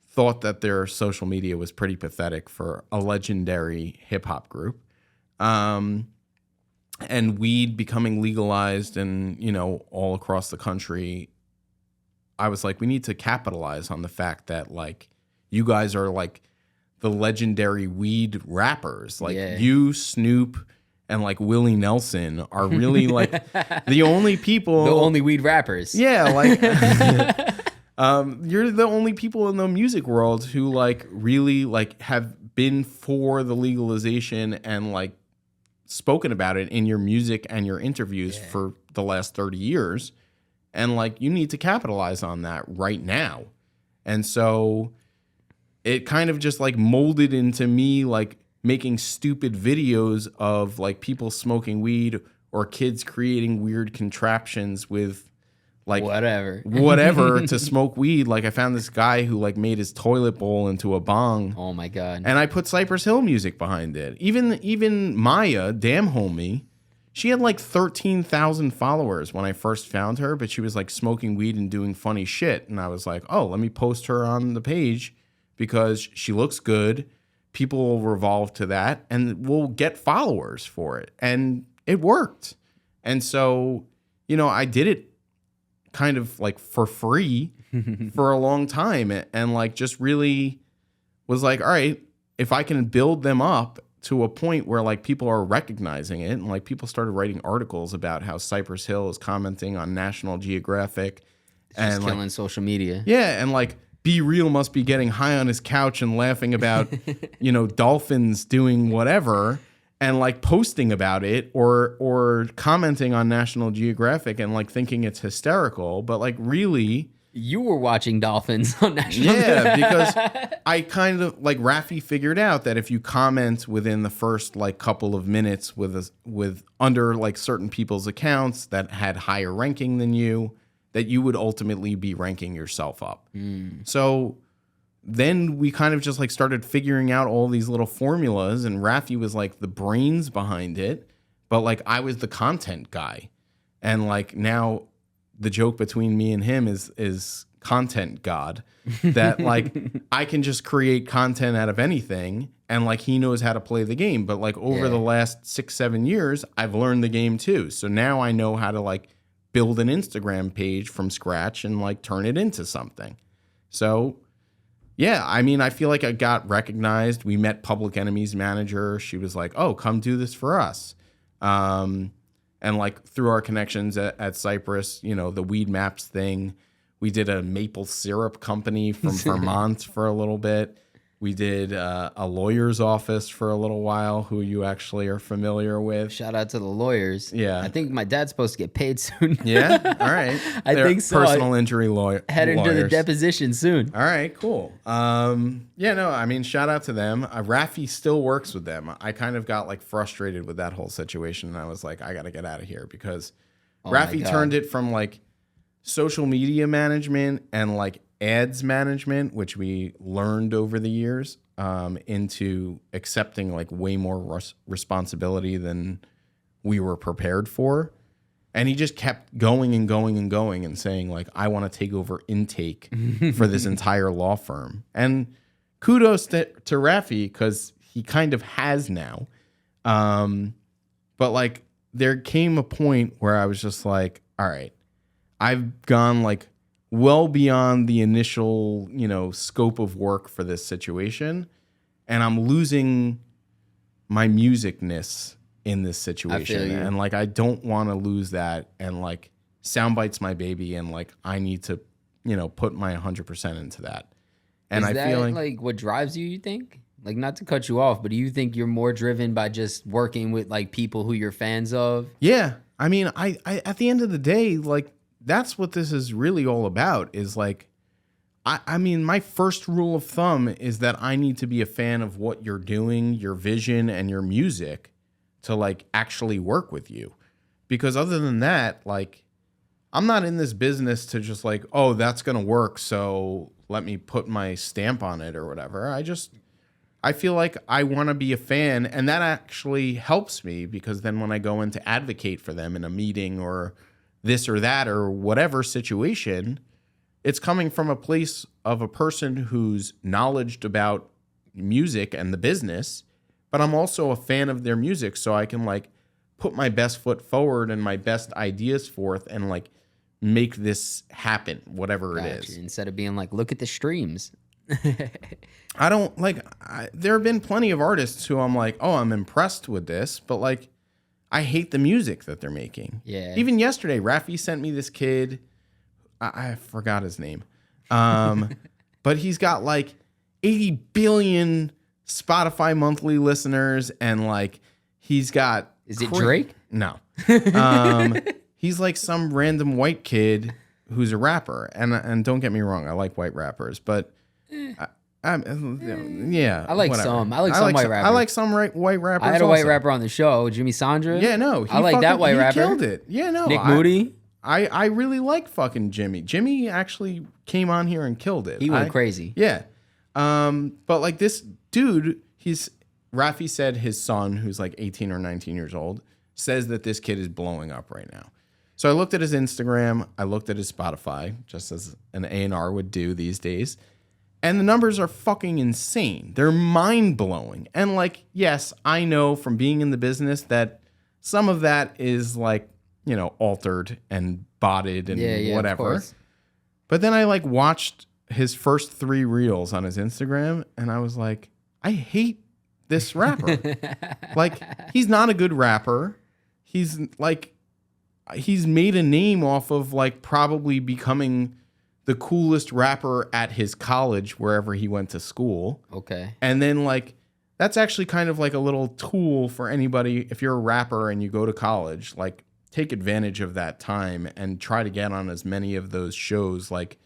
thought that their social media was pretty pathetic for a legendary hip hop group. And weed becoming legalized and, you know, all across the country, I was like, we need to capitalize on the fact that like you guys are like the legendary weed rappers. Like you, Snoop, and like Willie Nelson are really like the only people, the only weed rappers. Yeah, like you're the only people in the music world who like really like have been for the legalization and like spoken about it in your music and your interviews for the last 30 years. And like you need to capitalize on that right now. And so it kind of just like molded into me like making stupid videos of like people smoking weed or kids creating weird contraptions with like whatever to smoke weed. Like I found this guy who like made his toilet bowl into a bong. Oh my God. And I put Cypress Hill music behind it. Even Maya, damn homie, she had like 13,000 followers when I first found her, but she was like smoking weed and doing funny shit. And I was like, oh, let me post her on the page because she looks good. People will revolve to that and we'll get followers for it. And it worked. And so, you know, I did it kind of like for free for a long time and like just really was like, all right, if I can build them up to a point where like people are recognizing it and like people started writing articles about how Cypress Hill is commenting on National Geographic and just killing social media. Yeah. And like Be Real must be getting high on his couch and laughing about, you know, dolphins doing whatever and like posting about it or commenting on National Geographic and like thinking it's hysterical. But like really, you were watching dolphins on National Geographic. Because I kind of like Raffi figured out that if you comment within the first like couple of minutes with under like certain people's accounts that had higher ranking than you, that you would ultimately be ranking yourself up. So then we kind of just like started figuring out all these little formulas and Raffi was like the brains behind it, but like I was the content guy. And like now the joke between me and him is content god, that like I can just create content out of anything and like he knows how to play the game. But like over the last 6-7 years, I've learned the game too. So now I know how to like build an Instagram page from scratch and like turn it into something. So yeah, I mean, I feel like I got recognized. We met Public Enemy's manager. She was like, "Oh, come do this for us." And like through our connections at Cypress, you know, the Weed Maps thing, we did a maple syrup company from Vermont for a little bit. We did a lawyer's office for a little while, who you actually are familiar with. Shout out to the lawyers. Yeah. I think my dad's supposed to get paid soon. Yeah? All right. I think so. Personal injury lawyer. Heading to the deposition soon. All right, cool. Yeah, no, I mean, shout out to them. Rafi still works with them. I kind of got like frustrated with that whole situation, and I was like, I got to get out of here because Rafi turned it from like social media management and like ads management, which we learned over the years, into accepting like way more responsibility than we were prepared for. And he just kept going and going and going and saying like, I want to take over intake for this entire law firm. And kudos to Rafi, because he kind of has now. But like there came a point where I was just like, all right, I've gone like well beyond the initial, you know, scope of work for this situation, and I'm losing my musicness in this situation. And like I don't want to lose that, and like Soundbyte's my baby, and like I need to, you know, put my 100% into that. And Is I that feel like what drives you, you think? Like, not to cut you off, but do you think you're more driven by just working with like people who you're fans of? Yeah. I mean, I at the end of the day, like that's what this is really all about, is like, I mean, my first rule of thumb is that I need to be a fan of what you're doing, your vision and your music, to like actually work with you. Because other than that, like, I'm not in this business to just like, oh, that's going to work, so let me put my stamp on it or whatever. I feel like I want to be a fan, and that actually helps me, because then when I go in to advocate for them in a meeting or this or that or whatever situation, it's coming from a place of a person who's knowledgeable about music and the business, but I'm also a fan of their music, so I can like put my best foot forward and my best ideas forth and like make this happen, whatever it is. Instead of being like, look at the streams. I don't like, there have been plenty of artists who I'm like, oh, I'm impressed with this, but like, I hate the music that they're making. Yeah. Even yesterday, Rafi sent me this kid. I forgot his name. But he's got like 80 billion Spotify monthly listeners, and like he's got... Is it Drake? No. He's like some random white kid who's a rapper. And don't get me wrong, I like white rappers, but... yeah, I like whatever. some. I like some white rappers. I like some white rappers. I had a white rapper on the show, Jimmy Sandra. Yeah, no, I like that white rapper. He killed it. Yeah, no, Nick Moody. I really like fucking Jimmy. Jimmy actually came on here and killed it. He went crazy. Yeah, but like this dude, Rafi said his son, who's like 18 or 19 years old, says that this kid is blowing up right now. So I looked at his Instagram, I looked at his Spotify, just as an A&R would do these days. And the numbers are fucking insane. They're mind-blowing. And like, yes, I know from being in the business that some of that is like, you know, altered and botted and whatever. But then I like watched his first 3 reels on his Instagram, and I was like, I hate this rapper. Like, he's not a good rapper. He's made a name off of like probably becoming the coolest rapper at his college, wherever he went to school. Okay. And then like, that's actually kind of like a little tool for anybody. If you're a rapper and you go to college, like take advantage of that time and try to get on as many of those shows. Like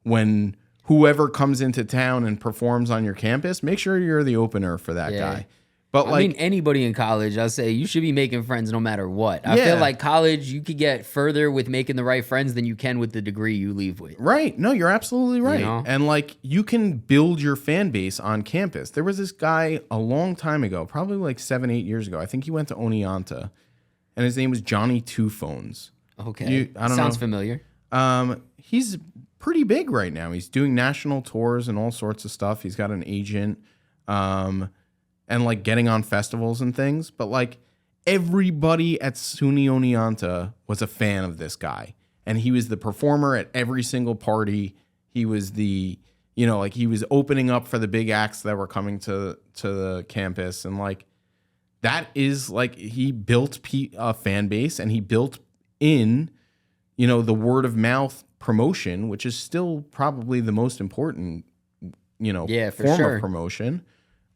when whoever comes into town and performs on your campus, make sure you're the opener for that guy. But I mean, anybody in college, I'll say you should be making friends no matter what. I feel like college, you could get further with making the right friends than you can with the degree you leave with. Right. No, you're absolutely right. You know? And like, you can build your fan base on campus. There was this guy a long time ago, probably like 7-8 years ago. I think he went to Oneonta, and his name was Johnny Two Phones. Okay. I don't Sounds know. familiar. He's pretty big right now. He's doing national tours and all sorts of stuff. He's got an agent. And like getting on festivals and things. But like everybody at SUNY Oneonta was a fan of this guy. And he was the performer at every single party. He was the, like he was opening up for the big acts that were coming to the campus. And like, that is like, he built a fan base, and he built in, the word of mouth promotion, which is still probably the most important, form of promotion.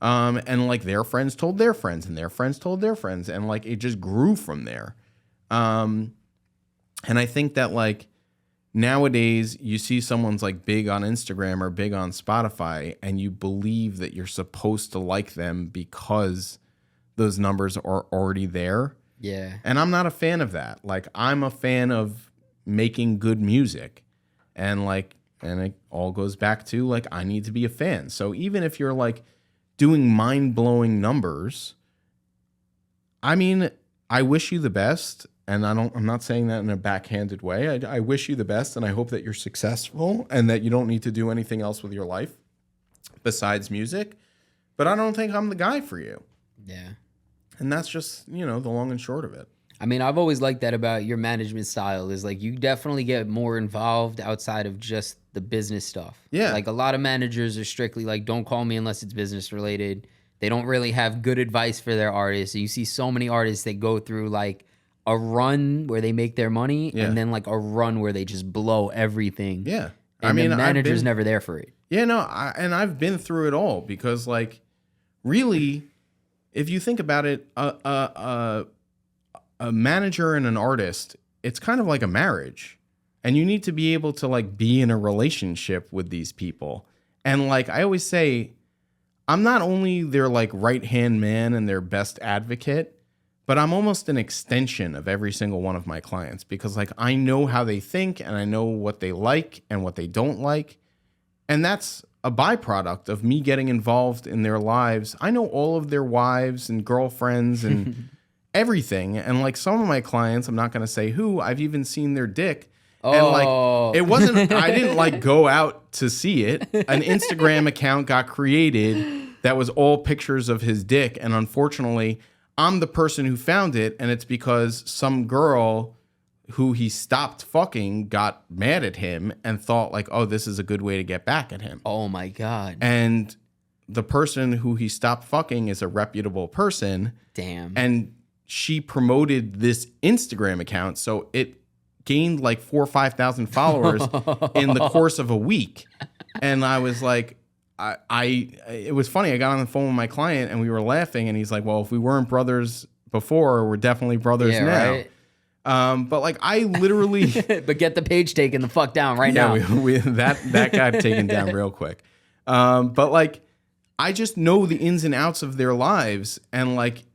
And like their friends told their friends, and their friends told their friends, and like it just grew from there. And I think that like nowadays you see someone's like big on Instagram or big on Spotify, and you believe that you're supposed to like them because those numbers are already there. Yeah. And I'm not a fan of that. Like, I'm a fan of making good music. And it all goes back to like, I need to be a fan. So even if you're like doing mind-blowing numbers, I mean, I wish you the best. And I'm not saying that in a backhanded way. I wish you the best, and I hope that you're successful and that you don't need to do anything else with your life besides music. But I don't think I'm the guy for you. Yeah. And that's just, the long and short of it. I mean, I've always liked that about your management style, is like you definitely get more involved outside of just the business stuff. Yeah. Like a lot of managers are strictly like, don't call me unless it's business related. They don't really have good advice for their artists. So you see so many artists that go through like a run where they make their money, and then like a run where they just blow everything. Yeah. And the manager's never there for it. Yeah, no, and I've been through it all, because like really, if you think about it, a manager and an artist, it's kind of like a marriage, and you need to be able to like be in a relationship with these people. And like I always say, I'm not only their like right-hand man and their best advocate, but I'm almost an extension of every single one of my clients, because like I know how they think, and I know what they like and what they don't like. And that's a byproduct of me getting involved in their lives. I know all of their wives and girlfriends and everything. And like some of my clients, I'm not going to say who, I've even seen their dick. And like, it wasn't, I didn't like go out to see it. An Instagram account got created that was all pictures of his dick. And unfortunately, I'm the person who found it. And it's because some girl who he stopped fucking got mad at him and thought like, oh, this is a good way to get back at him. Oh my God. And the person who he stopped fucking is a reputable person. Damn. And she promoted this Instagram account, so it gained like 4,000 or 5,000 followers in the course of a week. And I was like, it was funny. I got on the phone with my client and we were laughing, and he's like, well, if we weren't brothers before, we're definitely brothers now. Right. But like I literally, but get the page taken the fuck down right now. That got taken down real quick. But like, I just know the ins and outs of their lives, and like,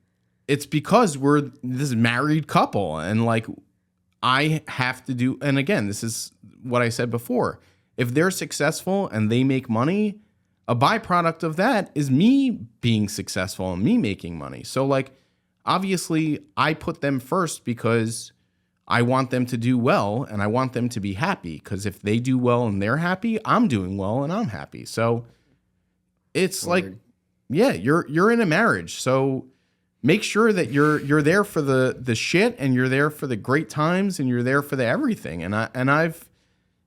it's because we're this married couple, and like, I have to do. And again, this is what I said before. If they're successful and they make money, a byproduct of that is me being successful and me making money. So like, obviously, I put them first because I want them to do well, and I want them to be happy, because if they do well and they're happy, I'm doing well and I'm happy. So it's like, yeah, you're in a marriage. So make sure that you're there for the shit, and you're there for the great times, and you're there for the everything. And I've,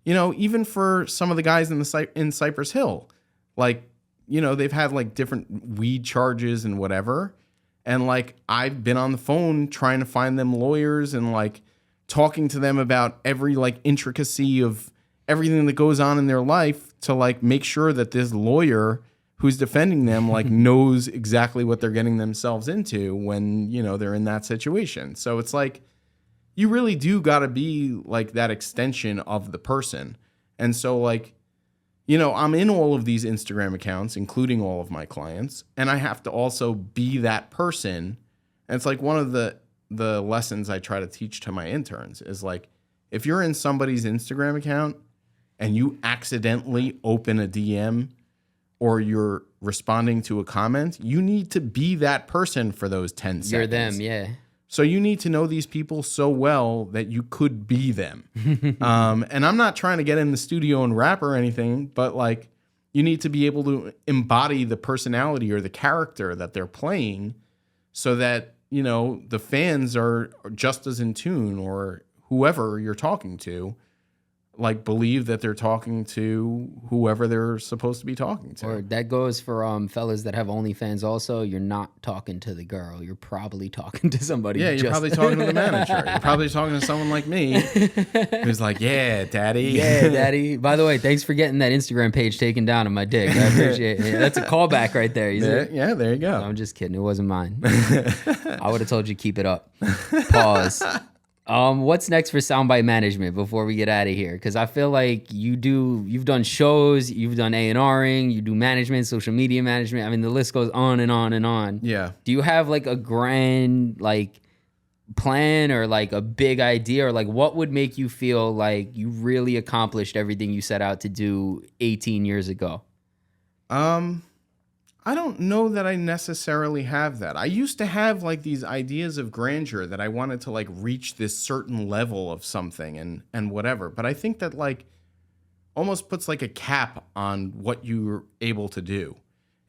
even for some of the guys in Cypress Hill, like, they've had like different weed charges and whatever. And like, I've been on the phone trying to find them lawyers and like talking to them about every like intricacy of everything that goes on in their life to like make sure that this lawyer who's defending them like knows exactly what they're getting themselves into when, they're in that situation. So it's like, you really do got to be like that extension of the person. And so like, I'm in all of these Instagram accounts, including all of my clients, and I have to also be that person. And it's like one of the lessons I try to teach to my interns is like, if you're in somebody's Instagram account and you accidentally open a DM or you're responding to a comment, you need to be that person for those 10 seconds. You're them, yeah. So you need to know these people so well that you could be them. And I'm not trying to get in the studio and rap or anything, but like, you need to be able to embody the personality or the character that they're playing so that, the fans are just as in tune, or whoever you're talking to, like, believe that they're talking to whoever they're supposed to be talking to. Or that goes for fellas that have OnlyFans also. You're not talking to the girl. You're probably talking to somebody. Yeah, you're probably talking to the manager. You're probably talking to someone like me who's like, yeah, daddy. Yeah, daddy. By the way, thanks for getting that Instagram page taken down on my dick. I appreciate it. That's a callback right there. Yeah, there you go. No, I'm just kidding. It wasn't mine. I would have told you keep it up. Pause. What's next for Soundbyte management before we get out of here? Because I feel like you've done shows, you've done A&Ring, you do management, social media management. I mean, the list goes on and on and on. Yeah. Do you have like a grand like plan or like a big idea, or like what would make you feel like you really accomplished everything you set out to do 18 years ago? I don't know that I necessarily have that. I used to have like these ideas of grandeur that I wanted to like reach this certain level of something and whatever. But I think that like almost puts like a cap on what you're able to do.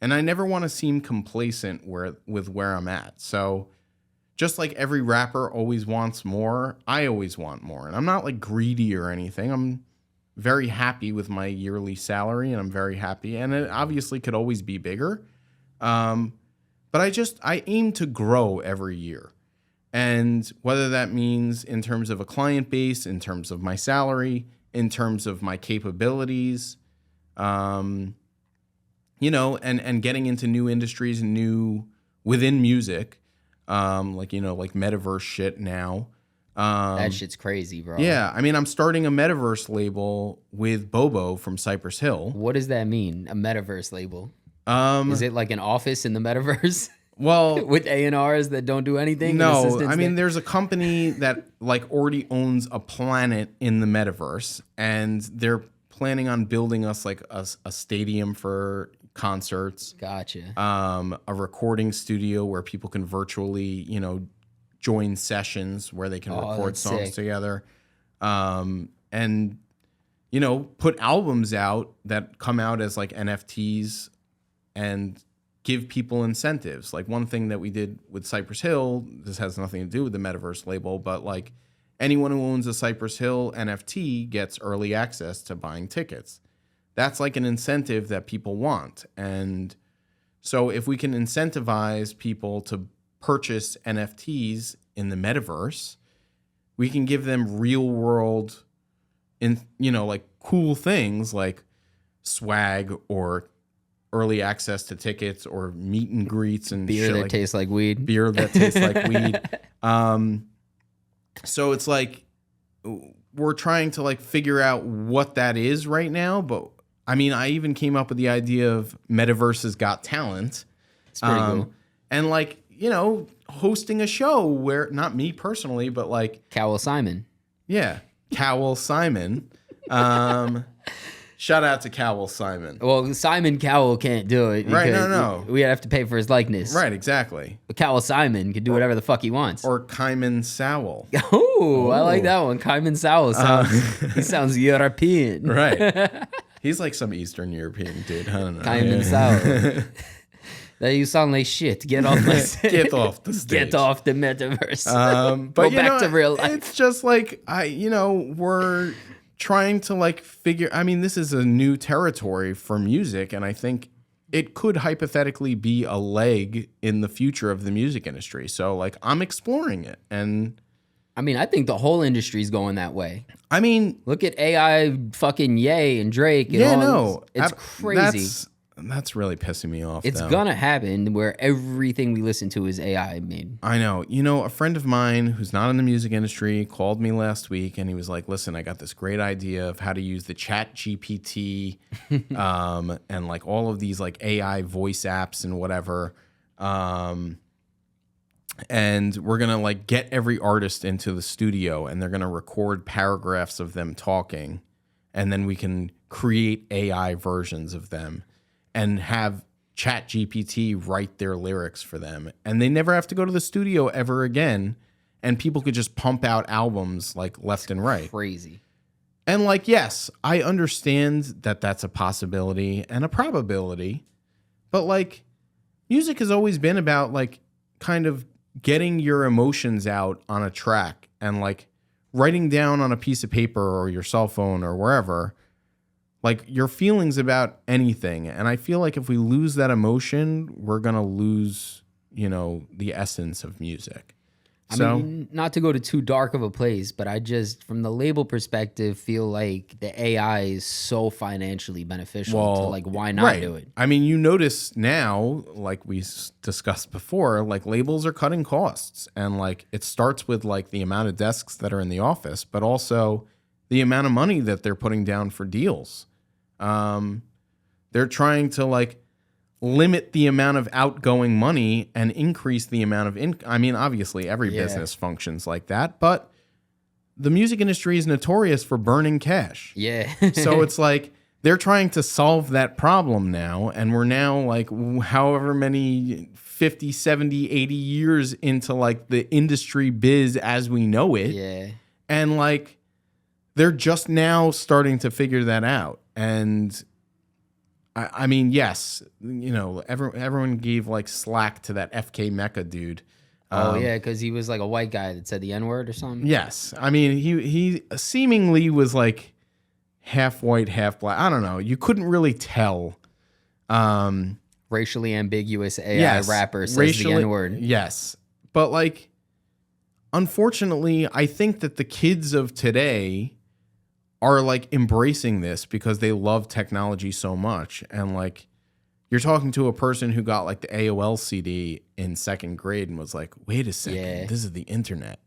And I never want to seem complacent with where I'm at. So just like every rapper always wants more, I always want more. And I'm not like greedy or anything. I'm very happy with my yearly salary, and I'm very happy. And it obviously could always be bigger. But I aim to grow every year. And whether that means in terms of a client base, in terms of my salary, in terms of my capabilities, and getting into new industries and within music, like metaverse shit now. That shit's crazy, bro. Yeah, I mean, I'm starting a metaverse label with Bobo from Cypress Hill. What does that mean? A metaverse label? Is it like an office in the metaverse? Well, with A&Rs that don't do anything? No, I mean, there's a company that like already owns a planet in the metaverse, and they're planning on building us like a stadium for concerts. Gotcha. A recording studio where people can virtually, join sessions where they can record songs together, and put albums out that come out as like NFTs and give people incentives. Like one thing that we did with Cypress Hill, this has nothing to do with the metaverse label, but like anyone who owns a Cypress Hill NFT gets early access to buying tickets. That's like an incentive that people want. And so if we can incentivize people to purchase NFTs in the metaverse, we can give them real world like cool things like swag or early access to tickets or meet and greets and beer shit that tastes like weed. Beer that tastes like weed. So it's like we're trying to like figure out what that is right now. But I mean, I even came up with the idea of Metaverse's Got Talent. It's pretty cool. And like, hosting a show where, not me personally, but like Cowell Simon. Yeah, Cowell Simon. Shout out to Cowell Simon. Well, Simon Cowell can't do it. Right, no. We have to pay for his likeness. Right, exactly. But Cowell Simon can do whatever the fuck he wants. Or Kaiman Sowell. Oh, I like that one. Kaiman Sowell he sounds European. Right. He's like some Eastern European dude. I don't know. Kaiman Sowell. You sound like shit. Get off my stage. Get off the stage. Get off the metaverse. But Go back to real life. It's just like we're trying to like figure. I mean, this is a new territory for music, and I think it could hypothetically be a leg in the future of the music industry. So like, I'm exploring it, and I mean, I think the whole industry is going that way. I mean, look at AI, fucking Ye and Drake. And it's crazy. That's really pissing me off. It's gonna happen where everything we listen to is AI made. I know. A friend of mine who's not in the music industry called me last week, and he was like, "Listen, I got this great idea of how to use the Chat GPT, and like all of these like AI voice apps and whatever, and we're gonna like get every artist into the studio, and they're gonna record paragraphs of them talking, and then we can create AI versions of them." And have Chat GPT write their lyrics for them. And they never have to go to the studio ever again. And people could just pump out albums like left and right. Crazy. And like, yes, I understand that that's a possibility and a probability. But like, music has always been about like kind of getting your emotions out on a track and like writing down on a piece of paper or your cell phone or wherever, like your feelings about anything. And I feel like if we lose that emotion, we're going to lose, the essence of music. I mean, not to go to too dark of a place, but I just, from the label perspective, feel like the AI is so financially beneficial to like, why not do it? I mean, you notice now, like we discussed before, like labels are cutting costs, and like it starts with like the amount of desks that are in the office, but also the amount of money that they're putting down for deals. They're trying to like limit the amount of outgoing money and increase the amount of income. I mean, obviously every business functions like that, but the music industry is notorious for burning cash. Yeah. So it's like they're trying to solve that problem now, and we're now like however many 50, 70, 80 years into like the industry biz as we know it. Yeah. And like they're just now starting to figure that out. And I mean, yes, everyone gave like slack to that FK Mecca dude. Oh yeah, because he was like a white guy that said the N-word or something. Yes, I mean he seemingly was like half white, half black. I don't know. You couldn't really tell. Racially ambiguous AI rapper says the N-word. Yes, but like, unfortunately, I think that the kids of today are like embracing this because they love technology so much. And like, you're talking to a person who got like the AOL CD in second grade and was like, wait a second, this is the internet.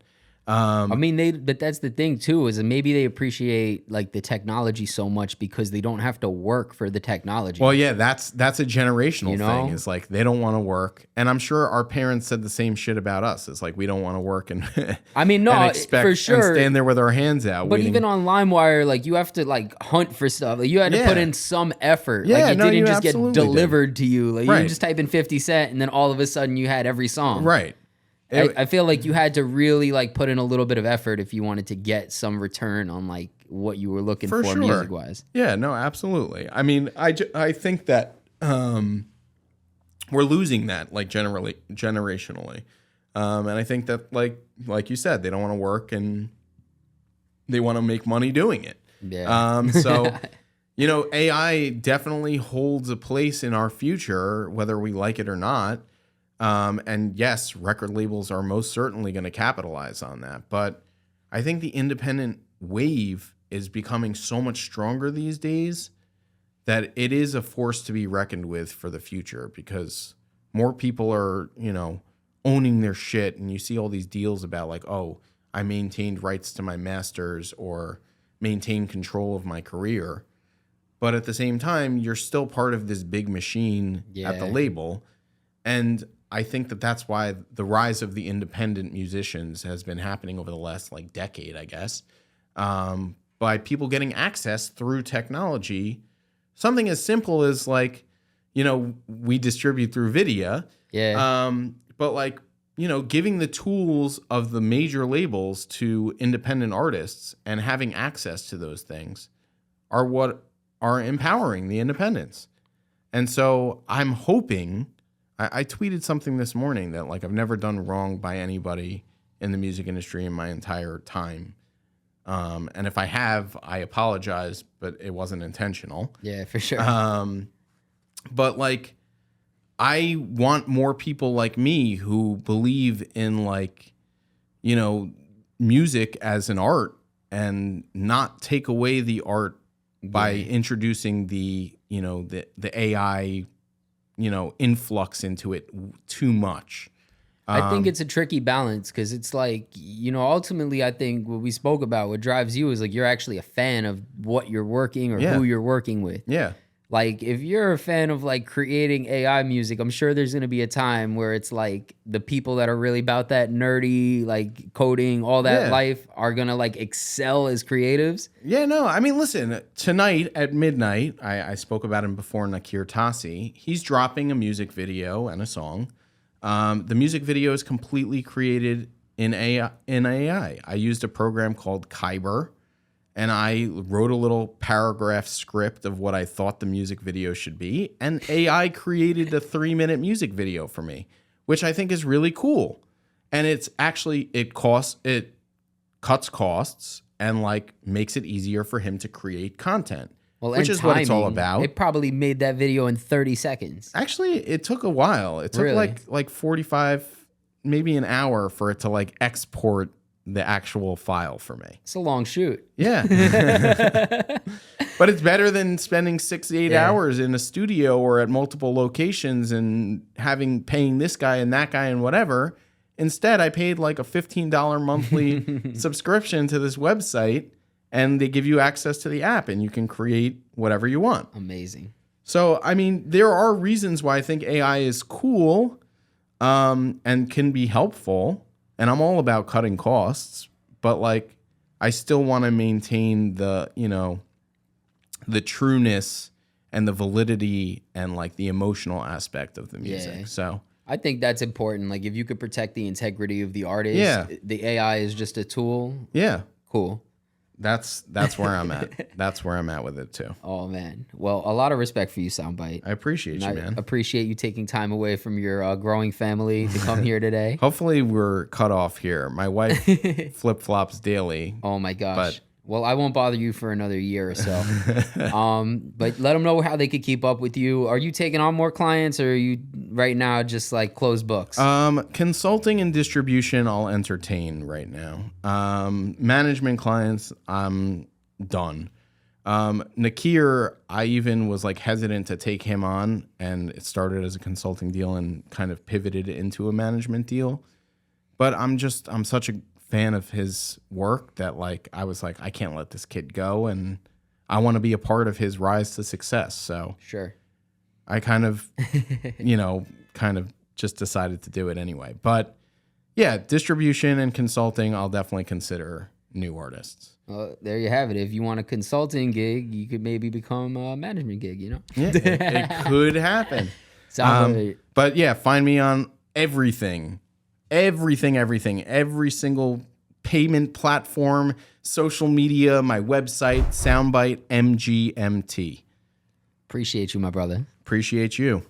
I mean, but that's the thing too, is that maybe they appreciate like the technology so much because they don't have to work for the technology. Well, yeah, that's a generational thing. Is like they don't want to work, and I'm sure our parents said the same shit about us. It's like we don't want to work and I mean, no, and expect, for sure, and stand there with our hands out. But waiting. even on LimeWire, like you have to like hunt for stuff. Like you had to put in some effort. Yeah, like it didn't just get delivered did. to you. Like you didn't just type in 50 Cent and then all of a sudden you had every song. Right. I feel like you had to really like put in a little bit of effort if you wanted to get some return on like what you were looking for music wise. Yeah, no, absolutely. I mean, I think that we're losing that like generationally. And I think that like you said, they don't want to work and they want to make money doing it. Yeah. So AI definitely holds a place in our future, whether we like it or not. And yes, record labels are most certainly going to capitalize on that. But I think the independent wave is becoming so much stronger these days that it is a force to be reckoned with for the future, because more people are, owning their shit. And you see all these deals about like, oh, I maintained rights to my masters or maintained control of my career. But at the same time, you're still part of this big machine at the label. And I think that that's why the rise of the independent musicians has been happening over the last like decade, I guess, by people getting access through technology. Something as simple as like, we distribute through Vydia. Yeah. But like, giving the tools of the major labels to independent artists and having access to those things are what are empowering the independents. And so I'm hoping. I tweeted something this morning that like I've never done wrong by anybody in the music industry in my entire time. And if I have, I apologize, but it wasn't intentional. Yeah, for sure. But like, I want more people like me who believe in like, music as an art and not take away the art by introducing the AI influx into it too much. I think it's a tricky balance because it's like, ultimately I think what we spoke about, what drives you is like you're actually a fan of what you're working or who you're working with. Yeah. Like if you're a fan of like creating AI music, I'm sure there's going to be a time where it's like the people that are really about that nerdy, like coding, all that life are going to like excel as creatives. Yeah, no, I mean, listen, tonight at midnight, I spoke about him before, Nakir Tasi. He's dropping a music video and a song. The music video is completely created in AI. I used a program called Kyber. And I wrote a little paragraph script of what I thought the music video should be. And AI created a 3-minute music video for me, which I think is really cool. And it's actually, it cuts costs and like makes it easier for him to create content, which is what it's all about. It probably made that video in 30 seconds. Actually, it took a while. It took Really? like 45, maybe an hour for it to like export the actual file for me. It's a long shoot. Yeah. But it's better than spending 6 to 8 hours in a studio or at multiple locations and paying this guy and that guy and whatever. Instead, I paid like a $15 monthly subscription to this website, and they give you access to the app and you can create whatever you want. Amazing. So, I mean, there are reasons why I think AI is cool and can be helpful. And I'm all about cutting costs, but like I still want to maintain the, the trueness and the validity and like the emotional aspect of the music. Yeah. So I think that's important. Like if you could protect the integrity of the artist, the AI is just a tool. Yeah. Cool. That's where I'm at. That's where I'm at with it too. Oh man. Well, a lot of respect for you, Soundbyte. I appreciate you, man. Appreciate you taking time away from your growing family to come here today. Hopefully we're cut off here. My wife flip-flops daily. Oh my gosh. Well, I won't bother you for another year or so. But let them know how they could keep up with you. Are you taking on more clients, or are you right now just like closed books? Consulting and distribution, I'll entertain right now. Management clients, I'm done. Nakir, I even was like hesitant to take him on, and it started as a consulting deal and kind of pivoted into a management deal. But I'm such a fan of his work that like I was like, I can't let this kid go, and I want to be a part of his rise to success. So sure, I kind of just decided to do it anyway. But yeah, distribution and consulting, I'll definitely consider new artists. Well, there you have it. If you want a consulting gig, you could maybe become a management gig, Yeah, it could happen. But yeah, find me on everything, every single payment platform, social media, my website, Soundbyte, MGMT. Appreciate you, my brother. Appreciate you.